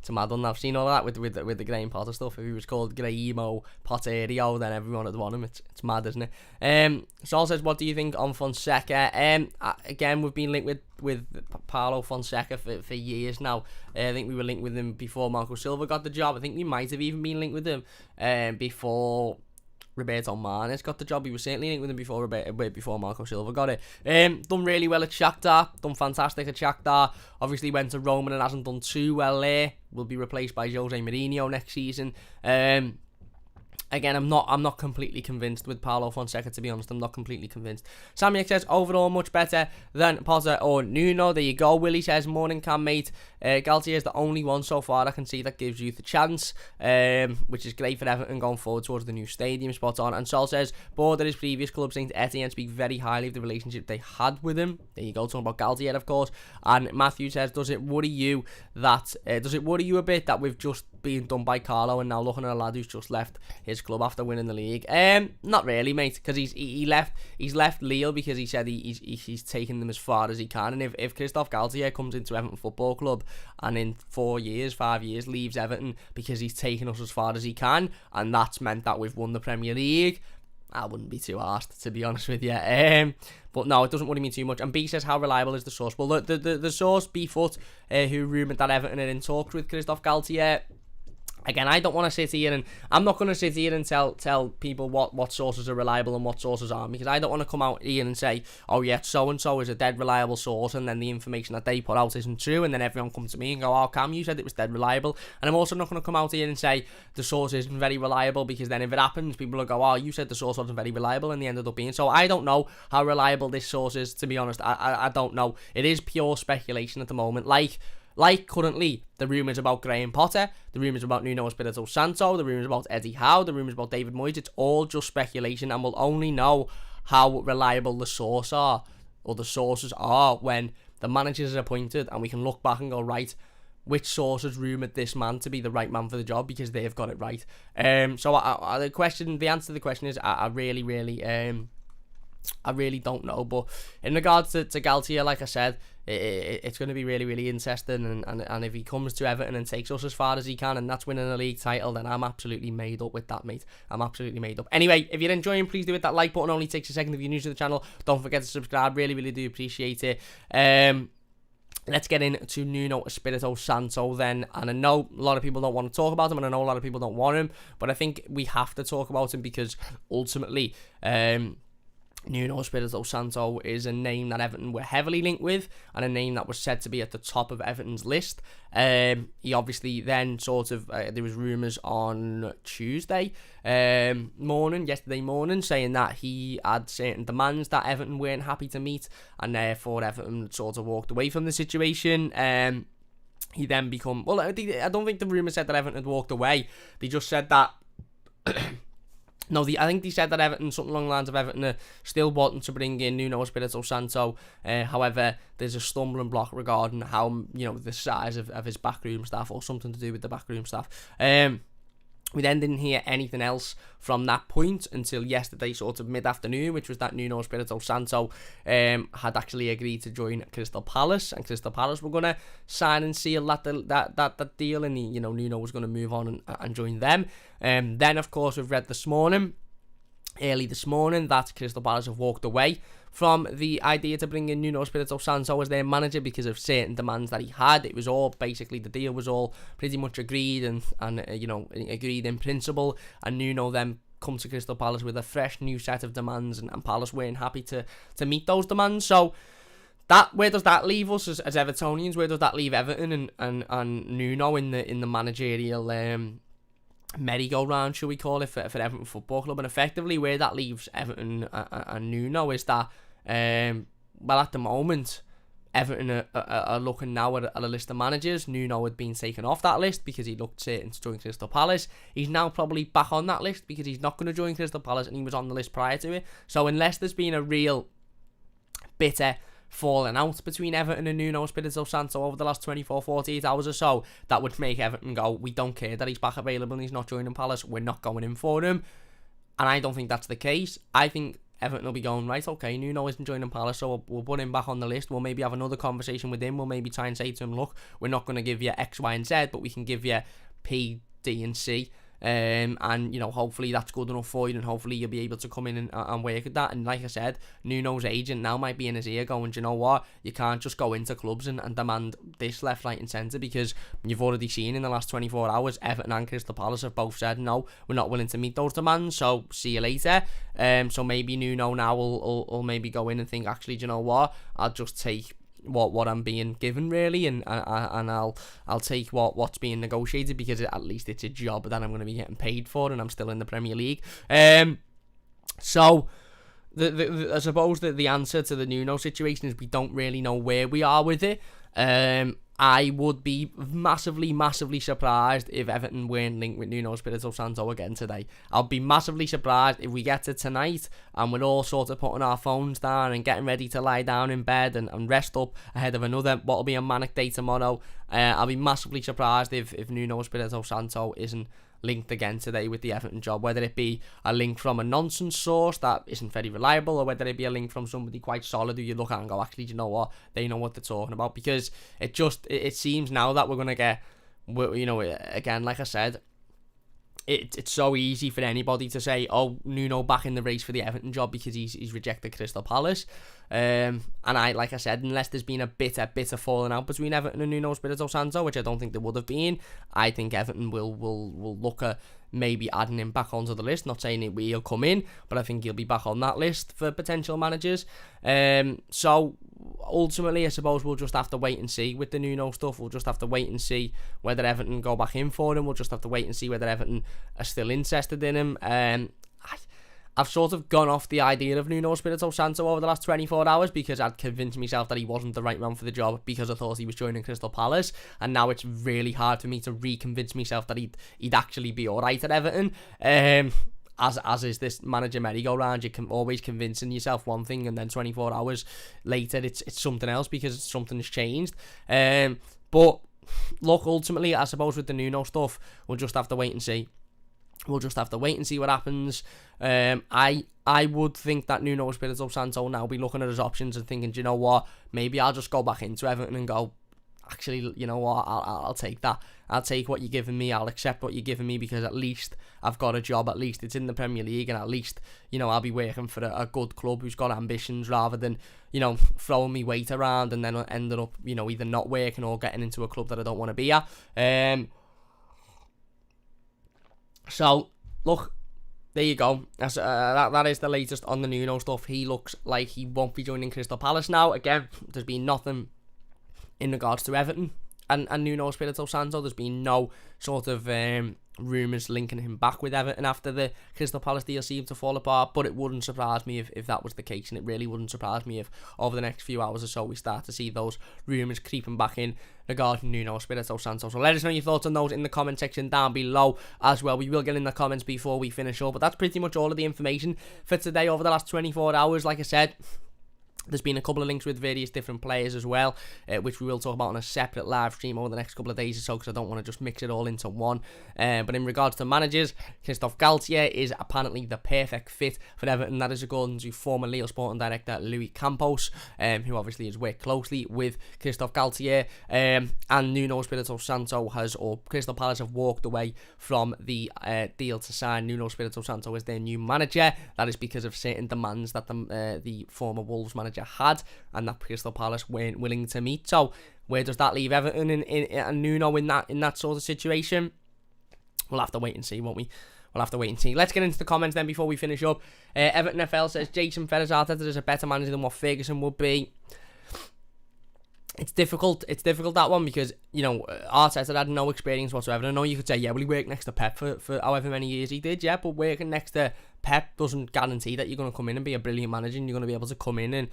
It's a mad one. I've seen all of that with the Graham Potter stuff. If he was called Grahamo Potterio, then everyone would want him. It's mad, isn't it? Saul says, what do you think on Fonseca? Again, we've been linked with Paulo Fonseca for years now. I think we were linked with him before Marco Silva got the job. I think we might have even been linked with him before Roberto Martinez got the job. He was certainly linked with him before Marco Silva got it. Done really well at Shakhtar. Done fantastic at Shakhtar. Obviously went to Roma and hasn't done too well there. Will be replaced by Jose Mourinho next season. Again, I'm not completely convinced with Paulo Fonseca, to be honest. I'm not completely convinced. Sammy says, overall much better than Potter or Nuno. There you go. Willie says, morning Cam, mate. Galtier is the only one so far I can see that gives youth a chance, which is great for Everton going forward towards the new stadium. Spot on. And Sol says, bored at his previous club, Saint Etienne, speak very highly of the relationship they had with him. There you go, talking about Galtier, of course. And Matthew says, does it worry you a bit that we've just been done by Carlo and now looking at a lad who's just left his club after winning the league? Not really, mate, because he's left Lille because he said he's taken them as far as he can. And if Christophe Galtier comes into Everton Football Club and in 5 years leaves Everton because he's taken us as far as he can, and that's meant that we've won the Premier League, I wouldn't be too arsed, to be honest with you. But no, it doesn't worry me too much. And B says, how reliable is the source? Well, the source, B-Foot, who rumoured that Everton are in talks with Christophe Galtier. Again, I don't want to sit here and I'm not going to sit here and tell people what sources are reliable and what sources aren't, because I don't want to come out here and say, oh yeah, so-and-so is a dead reliable source, and then the information that they put out isn't true, and then everyone comes to me and go, oh Cam, you said it was dead reliable. And I'm also not going to come out here and say the source isn't very reliable, because then if it happens, people will go, oh, you said the source wasn't very reliable, and they ended up being. So I don't know how reliable this source is, to be honest. I don't know. It is pure speculation at the moment. Like currently, the rumours about Graham Potter, the rumours about Nuno Santo, the rumours about Eddie Howe, the rumours about David Moyes, it's all just speculation, and we'll only know how reliable the source are, or the sources are, when the manager is appointed and we can look back and go, right, which source has rumoured this man to be the right man for the job, because they've got it right. So the answer to the question is, I really don't know. But in regards to Galtier, like I said, it's going to be really, really interesting. And if he comes to Everton and takes us as far as he can, and that's winning a league title, then I'm absolutely made up with that, mate. I'm absolutely made up. Anyway, if you're enjoying, please do hit that like button. Only takes a second. If you're new to the channel, don't forget to subscribe. Really, really do appreciate it. let's get into Nuno Espirito Santo then. And I know a lot of people don't want to talk about him, and I know a lot of people don't want him, but I think we have to talk about him because ultimately, Nuno Espirito Santo is a name that Everton were heavily linked with, and a name that was said to be at the top of Everton's list. He obviously then there was rumours on yesterday morning, saying that he had certain demands that Everton weren't happy to meet, and therefore Everton sort of walked away from the situation. He then I don't think the rumour said that Everton had walked away. They just said that No, I think they said that Everton, something along the lines of Everton, are still wanting to bring in Nuno Espirito Santo. However, there's a stumbling block regarding how, the size of his backroom staff, or something to do with the backroom staff. We then didn't hear anything else from that point until yesterday, sort of mid-afternoon, which was that Nuno Espirito Santo had actually agreed to join Crystal Palace, and Crystal Palace were going to sign and seal that deal, and Nuno was going to move on and join them. Then, of course, we've read early this morning, that Crystal Palace have walked away from the idea to bring in Nuno Espirito Santo as their manager because of certain demands that he had. It was all basically, the deal was all pretty much agreed and agreed in principle, and Nuno then come to Crystal Palace with a fresh new set of demands, and Palace weren't happy to meet those demands. So where does that leave us as Evertonians? Where does that leave Everton and Nuno in the managerial merry-go-round, shall we call it, for Everton Football Club? And effectively where that leaves Everton and Nuno is that, at the moment, Everton are looking now at a list of managers. Nuno had been taken off that list because he looked certain to join Crystal Palace. He's now probably back on that list because he's not going to join Crystal Palace, and he was on the list prior to it. So unless there's been a real bitter falling out between Everton and Nuno Espirito Santo over the last 48 hours or so, that would make Everton go, we don't care that he's back available and he's not joining Palace, we're not going in for him. And I don't think that's the case. I think Everton will be going, right, okay, Nuno isn't joining Palace, so we'll put him back on the list. We'll maybe have another conversation with him. We'll maybe try and say to him, look, we're not going to give you X, Y and Z, but we can give you P, D and C. And hopefully that's good enough for you, and hopefully you'll be able to come in and work at that. And like I said, Nuno's agent now might be in his ear going, do you know what, you can't just go into clubs and demand this left, right and centre, because you've already seen in the last 24 hours Everton and Crystal Palace have both said no, we're not willing to meet those demands, so see you later. So maybe Nuno now will maybe go in and think, actually, do you know what, I'll just take what I'm being given, really, and I'll take what's being negotiated, because at least it's a job that I'm going to be getting paid for, and I'm still in the Premier League. So I suppose that the answer to the Nuno situation is we don't really know where we are with it. I would be massively surprised if Everton weren't linked with Nuno Espirito Santo again today. I'll be massively surprised if we get to tonight and we're all sort of putting our phones down and getting ready to lie down in bed and rest up ahead of what'll be a manic day tomorrow. I'll be massively surprised if Nuno Espirito Santo isn't linked again today with the Everton job, whether it be a link from a nonsense source that isn't very reliable, or whether it be a link from somebody quite solid who you look at and go, actually, do you know what, they know what they're talking about. Because it seems now that we're going to get, again, like I said, it's so easy for anybody to say, oh, Nuno back in the race for the Everton job because he's rejected Crystal Palace. And like I said, unless there's been a bitter falling out between Everton and Nuno Espirito Santo, which I don't think there would have been, I think Everton will look at maybe adding him back onto the list. Not saying he'll come in, but I think he'll be back on that list for potential managers. So ultimately, I suppose we'll just have to wait and see with the Nuno stuff. We'll just have to wait and see whether Everton go back in for him. We'll just have to wait and see whether Everton are still interested in him. I've sort of gone off the idea of Nuno Espirito Santo over the last 24 hours because I'd convinced myself that he wasn't the right man for the job because I thought he was joining Crystal Palace, and now it's really hard for me to reconvince myself that he'd actually be alright at Everton. As is this manager merry-go-round, you can always convincing yourself one thing and then 24 hours later it's something else because something's changed. But look, ultimately, I suppose with the Nuno stuff, we'll just have to wait and see. We'll just have to wait and see what happens. I would think that Nuno Espirito Santo now be looking at his options and thinking, do you know what, maybe I'll just go back into Everton and go, actually, you know what, I'll take that. I'll take what you're giving me. I'll accept what you're giving me, because at least I've got a job. At least it's in the Premier League, and at least, you know, I'll be working for a good club who's got ambitions, rather than, you know, throwing me weight around and then ended up, you know, either not working or getting into a club that I don't want to be at. So, look, there you go. That is the latest on the Nuno stuff. He looks like he won't be joining Crystal Palace now. Again, there's been nothing in regards to Everton and Nuno Espirito Santo. There's been no sort of rumours linking him back with Everton after the Crystal Palace deal seemed to fall apart, but it wouldn't surprise me if that was the case, and it really wouldn't surprise me if over the next few hours or so we start to see those rumours creeping back in regarding Nuno Espirito Santo. So let us know your thoughts on those in the comment section down below as well. We will get in the comments before we finish up, but that's pretty much all of the information for today over the last 24 hours. Like I said, there's been a couple of links with various different players as well, which we will talk about on a separate live stream over the next couple of days or so, because I don't want to just mix it all into one. But in regards to managers, Christophe Galtier is apparently the perfect fit for Everton. That is according to former Lille Sporting director Luis Campos, who obviously has worked closely with Christophe Galtier. And Nuno Espirito Santo or Crystal Palace have walked away from the deal to sign Nuno Espirito Santo as their new manager. That is because of certain demands that the former Wolves manager had, and that Crystal Palace weren't willing to meet. So where does that leave Everton and Nuno in that sort of situation? We'll have to wait and see, won't we? We'll have to wait and see. Let's get into the comments then before we finish up. Everton FL says Jason Ferris-Arteta is a better manager than what Ferguson would be. It's difficult that one, because, you know, Arteta had no experience whatsoever. I know you could say, yeah, well, he worked next to Pep for however many years he did, yeah, but working next to Pep doesn't guarantee that you're going to come in and be a brilliant manager, and you're going to be able to come in and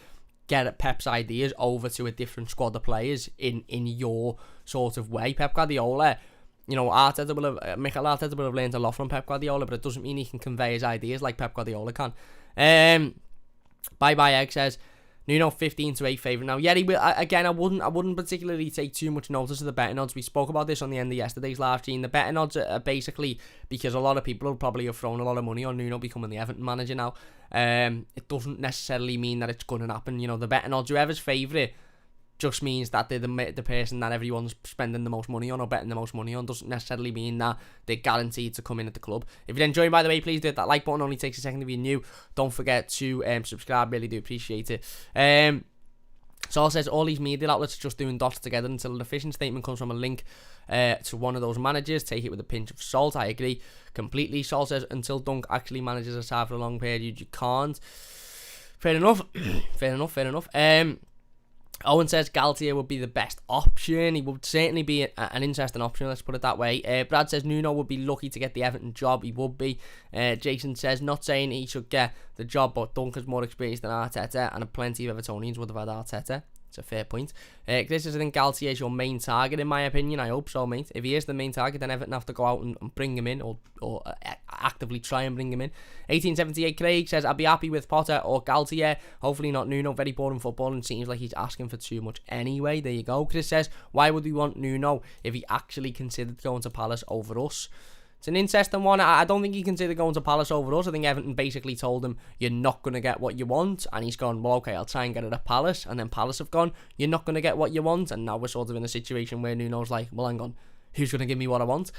get Pep's ideas over to a different squad of players in your sort of way. Pep Guardiola, you know, Mikel Arteta will have learned a lot from Pep Guardiola, but it doesn't mean he can convey his ideas like Pep Guardiola can. Bye Egg says Nuno 15-8 favourite. Now, yeah, he will. Again, I wouldn't particularly take too much notice of the betting odds. We spoke about this on the end of yesterday's live stream. The betting odds are basically because a lot of people probably have thrown a lot of money on Nuno becoming the Everton manager now. It doesn't necessarily mean that it's going to happen. You know, the betting odds, whoever's favourite, just means that they're the person that everyone's spending the most money on or betting the most money on. Doesn't necessarily mean that they're guaranteed to come in at the club. If you're enjoying, by the way, please do hit that like button. Only takes a second if you're new. Don't forget to subscribe. Really do appreciate it. Saul says all these media outlets are just doing dots together until an official statement comes from a link to one of those managers. Take it with a pinch of salt. I agree completely. Saul says until Dunk actually manages a side for a long period, you can't. Fair enough. Fair enough. Owen says Galtier would be the best option. He would certainly be an interesting option, let's put it that way. Brad says Nuno would be lucky to get the Everton job. He would be. Jason says not saying he should get the job, but Duncan's more experienced than Arteta, and plenty of Evertonians would have had Arteta. It's a fair point. Chris says I think Galtier is your main target, in my opinion. I hope so, mate. If he is the main target, then Everton have to go out and bring him in, or actively try and bring him in. 1878 Craig says I'd be happy with Potter or Galtier. Hopefully not Nuno. Very boring football, and seems like he's asking for too much anyway. There you go. Chris says why would we want Nuno if he actually considered going to Palace over us? It's an interesting one. I don't think he considered going to Palace over us. I think Everton basically told him, you're not going to get what you want. And he's gone, well, okay, I'll try and get it at Palace. And then Palace have gone, you're not going to get what you want. And now we're sort of in a situation where Nuno's like, well, hang on, who's going to give me what I want?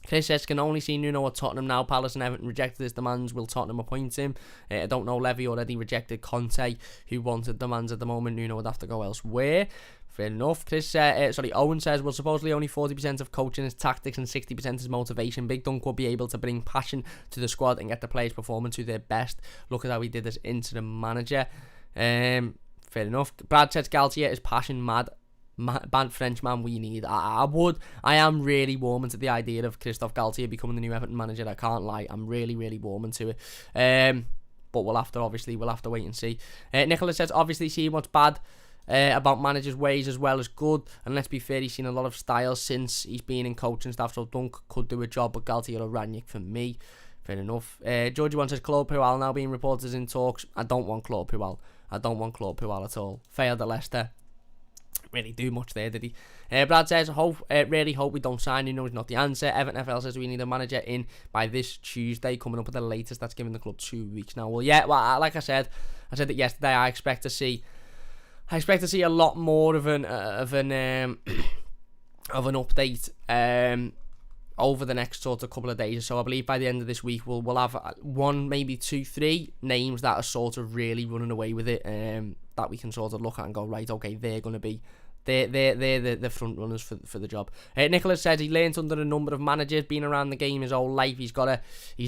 Chris says, can only see Nuno at Tottenham now. Palace and Everton rejected his demands. Will Tottenham appoint him? I don't know. Levy already rejected Conte, who wanted demands at the moment. Nuno would have to go elsewhere. Fair enough. Owen says, well, supposedly only 40% of coaching is tactics and 60% is motivation. Big Dunk will be able to bring passion to the squad and get the players performing to their best. Look at how he did as interim manager. Fair enough. Brad says, Galtier is passion mad. Bad Frenchman we need. I am really warming to the idea of Christophe Galtier becoming the new Everton manager. I can't lie. I'm really warming to it. But we'll have to wait and see. Nicholas says, obviously see what's bad about managers' ways as well as good, and let's be fair, he's seen a lot of styles since he's been in coaching staff, so Dunk could do a job, but Galtier or Ranić for me. Fair enough. Georgie One says Claude Puel now being reported as in talks. I don't want Claude Puel at all. Failed at Leicester. Really do much there, did he? Brad says, really hope we don't sign. Nuno is not the answer. Everton FL says we need a manager in by this Tuesday, coming up with the latest. That's giving the club 2 weeks now. Well, yeah, like I said it yesterday, I expect to see I expect to see a lot more of an update over the next sort of couple of days or so. I believe by the end of this week we'll have one, maybe two, three names that are sort of really running away with it, that we can sort of look at and go, right, okay, they're going to be they're the front runners for the job. Nicholas says he learnt under a number of managers, been around the game his whole life. He's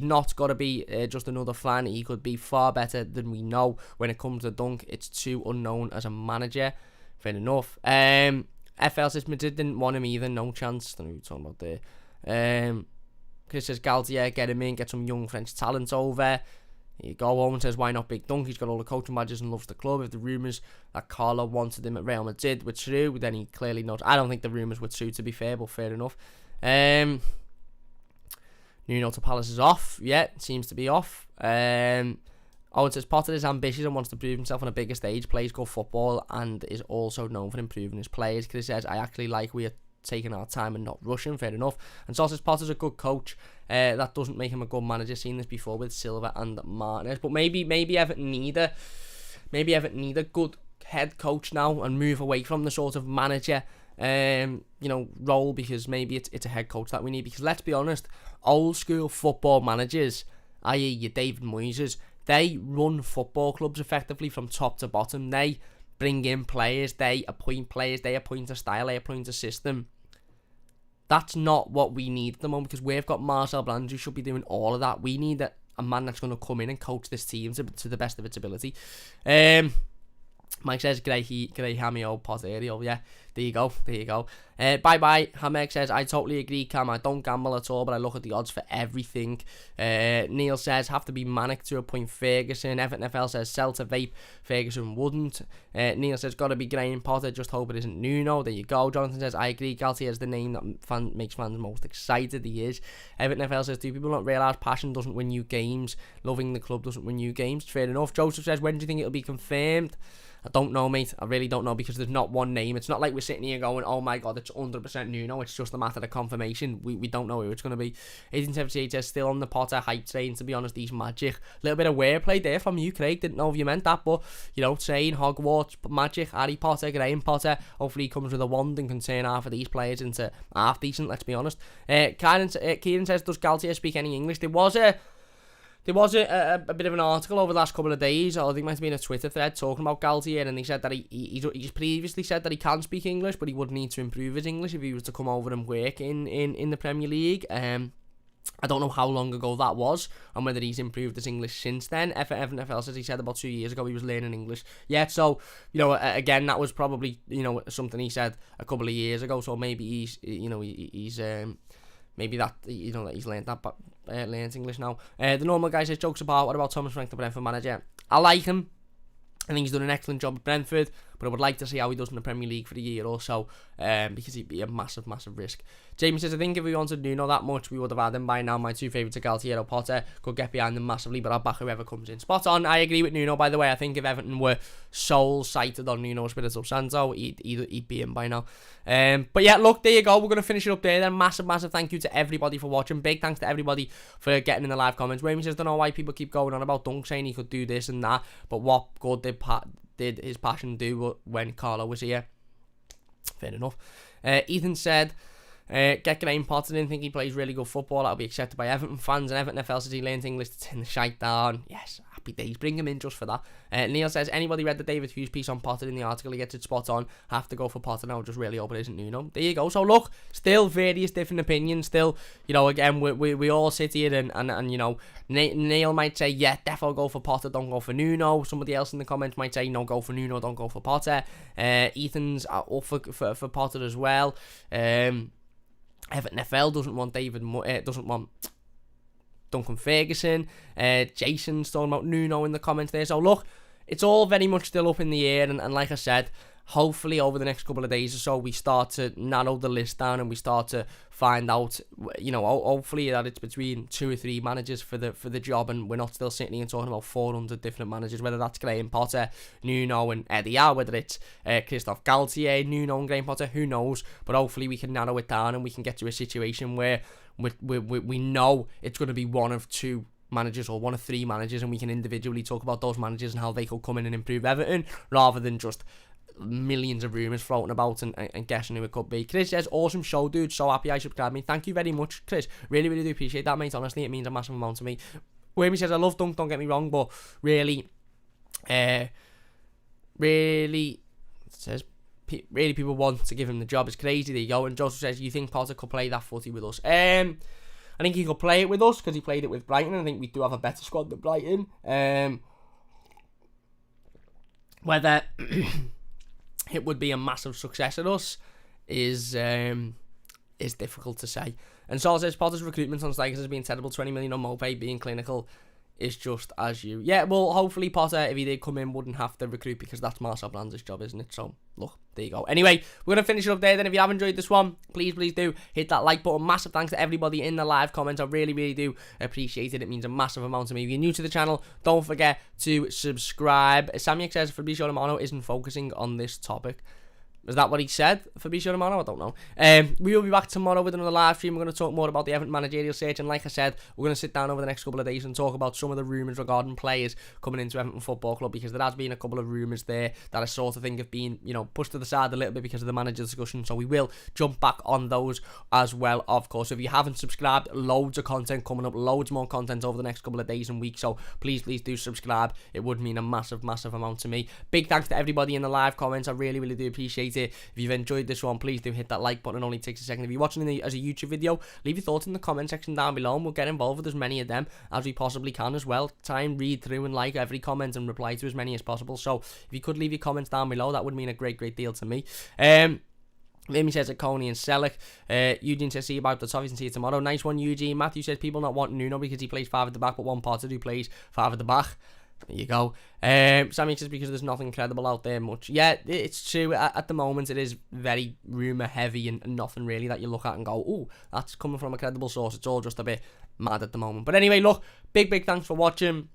not got to be just another flan. He could be far better than we know. When it comes to Dunk, it's too unknown as a manager. Fair enough. FL says Madrid didn't want him either. No chance. Don't know what you're talking about there. Chris says Galtier, get him in, get some young French talent over. Here you go. Owen says, why not Big Dunk? He's got all the coaching badges and loves the club. If the rumours that Carlo wanted him at Real Madrid were true, then he clearly knows. I don't think the rumours were true, to be fair, but fair enough. Nuno to Palace is off. Yeah, it seems to be off. Owen says, Potter is ambitious and wants to prove himself on a bigger stage, plays good football, and is also known for improving his players. Chris says, I actually like we are taking our time and not rushing. Fair enough. And so says Potter's a good coach. That doesn't make him a good manager. Seen this before with Silva and Martinez. But maybe Everton need a good head coach now and move away from the sort of manager role, because maybe it's a head coach that we need. Because let's be honest, old school football managers, i.e. your David Moyes, they run football clubs effectively from top to bottom. They bring in players, they appoint a style, they appoint a system. That's not what we need at the moment, because we've got Marcel Brands who should be doing all of that. We need a man that's going to come in and coach this team to the best of its ability. Mike says, G'day Hammy, old Poterio. Yeah, there you go. Bye. Hamek says, I totally agree, Cam. I don't gamble at all, but I look at the odds for everything. Neil says, have to be manic to appoint Ferguson. Everton FL says, sell to vape. Ferguson wouldn't. Neil says, got to be Graham Potter. Just hope it isn't Nuno. There you go. Jonathan says, I agree. Galtier is the name that makes fans most excited. He is. Everton FL says, do people not realise passion doesn't win you games? Loving the club doesn't win you games. Fair enough. Joseph says, when do you think it'll be confirmed? I don't know, mate. I really don't know, because there's not one name. It's not like we're sitting here going, oh my god, it's 100% Nuno. It's just a matter of confirmation. We don't know who it's going to be. 1878 says, still on the Potter hype train. To be honest, he's magic. A little bit of wordplay there from you, Craig. Didn't know if you meant that, but, saying Hogwarts, magic, Harry Potter, Graham Potter. Hopefully he comes with a wand and can turn half of these players into half decent, let's be honest. Kieran says, does Galtier speak any English? There was a bit of an article over the last couple of days, or I think it might have been a Twitter thread, talking about Galtier, and he said that he's previously said that he can speak English, but he would need to improve his English if he was to come over and work in the Premier League. I don't know how long ago that was, and whether he's improved his English since then. Everton FL says he said about 2 years ago he was learning English. Yeah, so, again, that was probably, something he said a couple of years ago, so maybe he's maybe that, that he's learned that, but learns English now. The normal guy says, jokes apart, what about Thomas Frank, the Brentford manager? I like him. I think he's done an excellent job at Brentford, but I would like to see how he does in the Premier League for a year or so, because he'd be a massive risk. Jamie says, I think if we wanted Nuno that much, we would have had him by now. My two favourites are Galtier or Potter. Could get behind them massively, but I'll back whoever comes in. Spot on. I agree with Nuno, by the way. I think if Everton were soul-sighted on Nuno Espirito Santo, he'd be in by now. But yeah, look, there you go. We're going to finish it up there then. Massive thank you to everybody for watching. Big thanks to everybody for getting in the live comments. Jamie says, don't know why people keep going on about Dunk, saying he could do this and that, but what good did his passion do when Carlo was here? Fair enough. Ethan said, get Graham Potter, didn't think he plays really good football. That'll be accepted by Everton fans, and Everton FL says he learned English to turn the shite down. Yes, happy days. Bring him in just for that. Neil says, anybody read the David Hughes piece on Potter in the article? He gets it spot on. Have to go for Potter now. Just really hope it isn't Nuno. There you go. So look, still various different opinions. Still, again, we all sit here and Neil might say, yeah, defo go for Potter, don't go for Nuno. Somebody else in the comments might say, no, go for Nuno, don't go for Potter. Ethan's up for Potter as well. Everton FL doesn't want Duncan Ferguson. Jason's talking about Nuno in the comments there. So look, it's all very much still up in the air, and like I said, hopefully over the next couple of days or so we start to narrow the list down and we start to find out, hopefully that it's between 2 or 3 managers for the job, and we're not still sitting here and talking about 400 different managers, whether that's Graham Potter, Nuno and Eddie Howe, whether it's Christophe Galtier, Nuno and Graham Potter, who knows, but hopefully we can narrow it down and we can get to a situation where we know it's going to be one of 2 managers or one of 3 managers, and we can individually talk about those managers and how they could come in and improve Everton, rather than just millions of rumours floating about and guessing who it could be. Chris says, awesome show, dude. So happy I subscribed me. Thank you very much, Chris. Really, really do appreciate that, mate. Honestly, it means a massive amount to me. Whammy says, I love Dunk, don't get me wrong, but really, really, it says, really people want to give him the job. It's crazy. There you go. And Joseph says, you think Potter could play that footy with us? I think he could play it with us because he played it with Brighton. I think we do have a better squad than Brighton. Whether it would be a massive success at us is difficult to say. And Saul says, Potter's recruitment on strikers has been terrible. 20 million on Mopay being clinical is just as you. Yeah, well, hopefully Potter, if he did come in, wouldn't have to recruit because that's Marcel Brands' job, isn't it? So, look, there you go. Anyway, we're going to finish it up there then. If you have enjoyed this one, please do hit that like button. Massive thanks to everybody in the live comments. I really, really do appreciate it. It means a massive amount to me. If you're new to the channel, don't forget to subscribe. Samyak says Fabrizio Romano isn't focusing on this topic. Is that what he said? Fabrizio Romano? I don't know. We will be back tomorrow with another live stream. We're going to talk more about the Everton managerial search. And like I said, we're going to sit down over the next couple of days and talk about some of the rumours regarding players coming into Everton Football Club, because there has been a couple of rumours there that I sort of think have been, pushed to the side a little bit because of the manager discussion. So we will jump back on those as well, of course. If you haven't subscribed, loads of content coming up. Loads more content over the next couple of days and weeks. So please do subscribe. It would mean a massive, massive amount to me. Big thanks to everybody in the live comments. I really, really do appreciate it. If you've enjoyed this one, please do hit that like button. It only takes a second. If you're watching it as a YouTube video, leave your thoughts in the comment section down below and we'll get involved with as many of them as we possibly can as well. Try and read through and like every comment and reply to as many as possible. So if you could leave your comments down below, that would mean a great deal to me. Amy says at Coney and Selleck. Eugene says, see you about the toffees and see you tomorrow. Nice one, Eugene. Matthew says, people not want Nuno because he plays 5 at the back, but one Potter who plays 5 at the back. There you go. Sammy says, because there's nothing credible out there much. Yeah, it's true. At the moment, it is very rumour heavy and nothing really that you look at and go, oh, that's coming from a credible source. It's all just a bit mad at the moment. But anyway, look, big thanks for watching.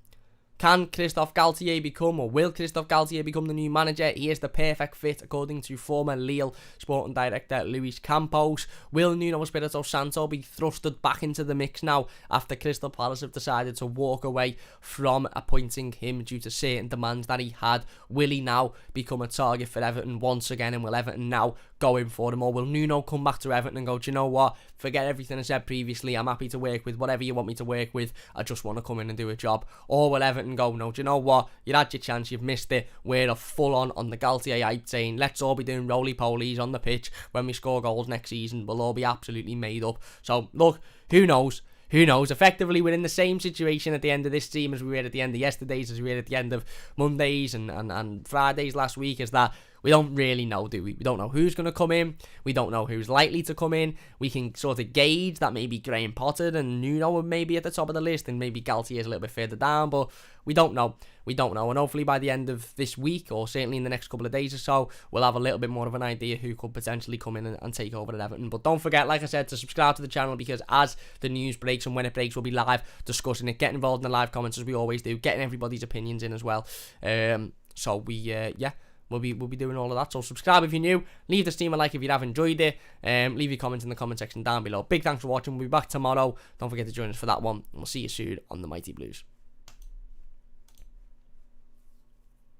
Can Christophe Galtier become, or will Christophe Galtier become the new manager? He is the perfect fit, according to former Lille sporting director Luis Campos. Will Nuno Santo be thrusted back into the mix now after Crystal Palace have decided to walk away from appointing him due to certain demands that he had? Will he now become a target for Everton once again, and will Everton now go in for him? Or will Nuno come back to Everton and go, do you know what? Forget everything I said previously. I'm happy to work with whatever you want me to work with. I just want to come in and do a job. Or will Everton go, no, do you know what? You had your chance, you've missed it. We're a full-on the Galtier hype saying, let's all be doing roly-polies on the pitch when we score goals next season. We'll all be absolutely made up. So, look, who knows? Who knows? Effectively, we're in the same situation at the end of this team as we were at the end of yesterday's, as we were at the end of Mondays and Fridays last week, is that we don't really know, do we? We don't know who's going to come in. We don't know who's likely to come in. We can sort of gauge that maybe Graham Potter and Nuno are maybe at the top of the list and maybe Galtier is a little bit further down, but we don't know. We don't know. And hopefully by the end of this week, or certainly in the next couple of days or so, we'll have a little bit more of an idea who could potentially come in and take over at Everton. But don't forget, like I said, to subscribe to the channel, because as the news breaks and when it breaks, we'll be live discussing it. Get involved in the live comments as we always do. Getting everybody's opinions in as well. So we'll be doing all of that. So subscribe if you're new. Leave the stream a like if you have enjoyed it. Leave your comments in the comment section down below. Big thanks for watching. We'll be back tomorrow. Don't forget to join us for that one. And we'll see you soon on the Mighty Blues.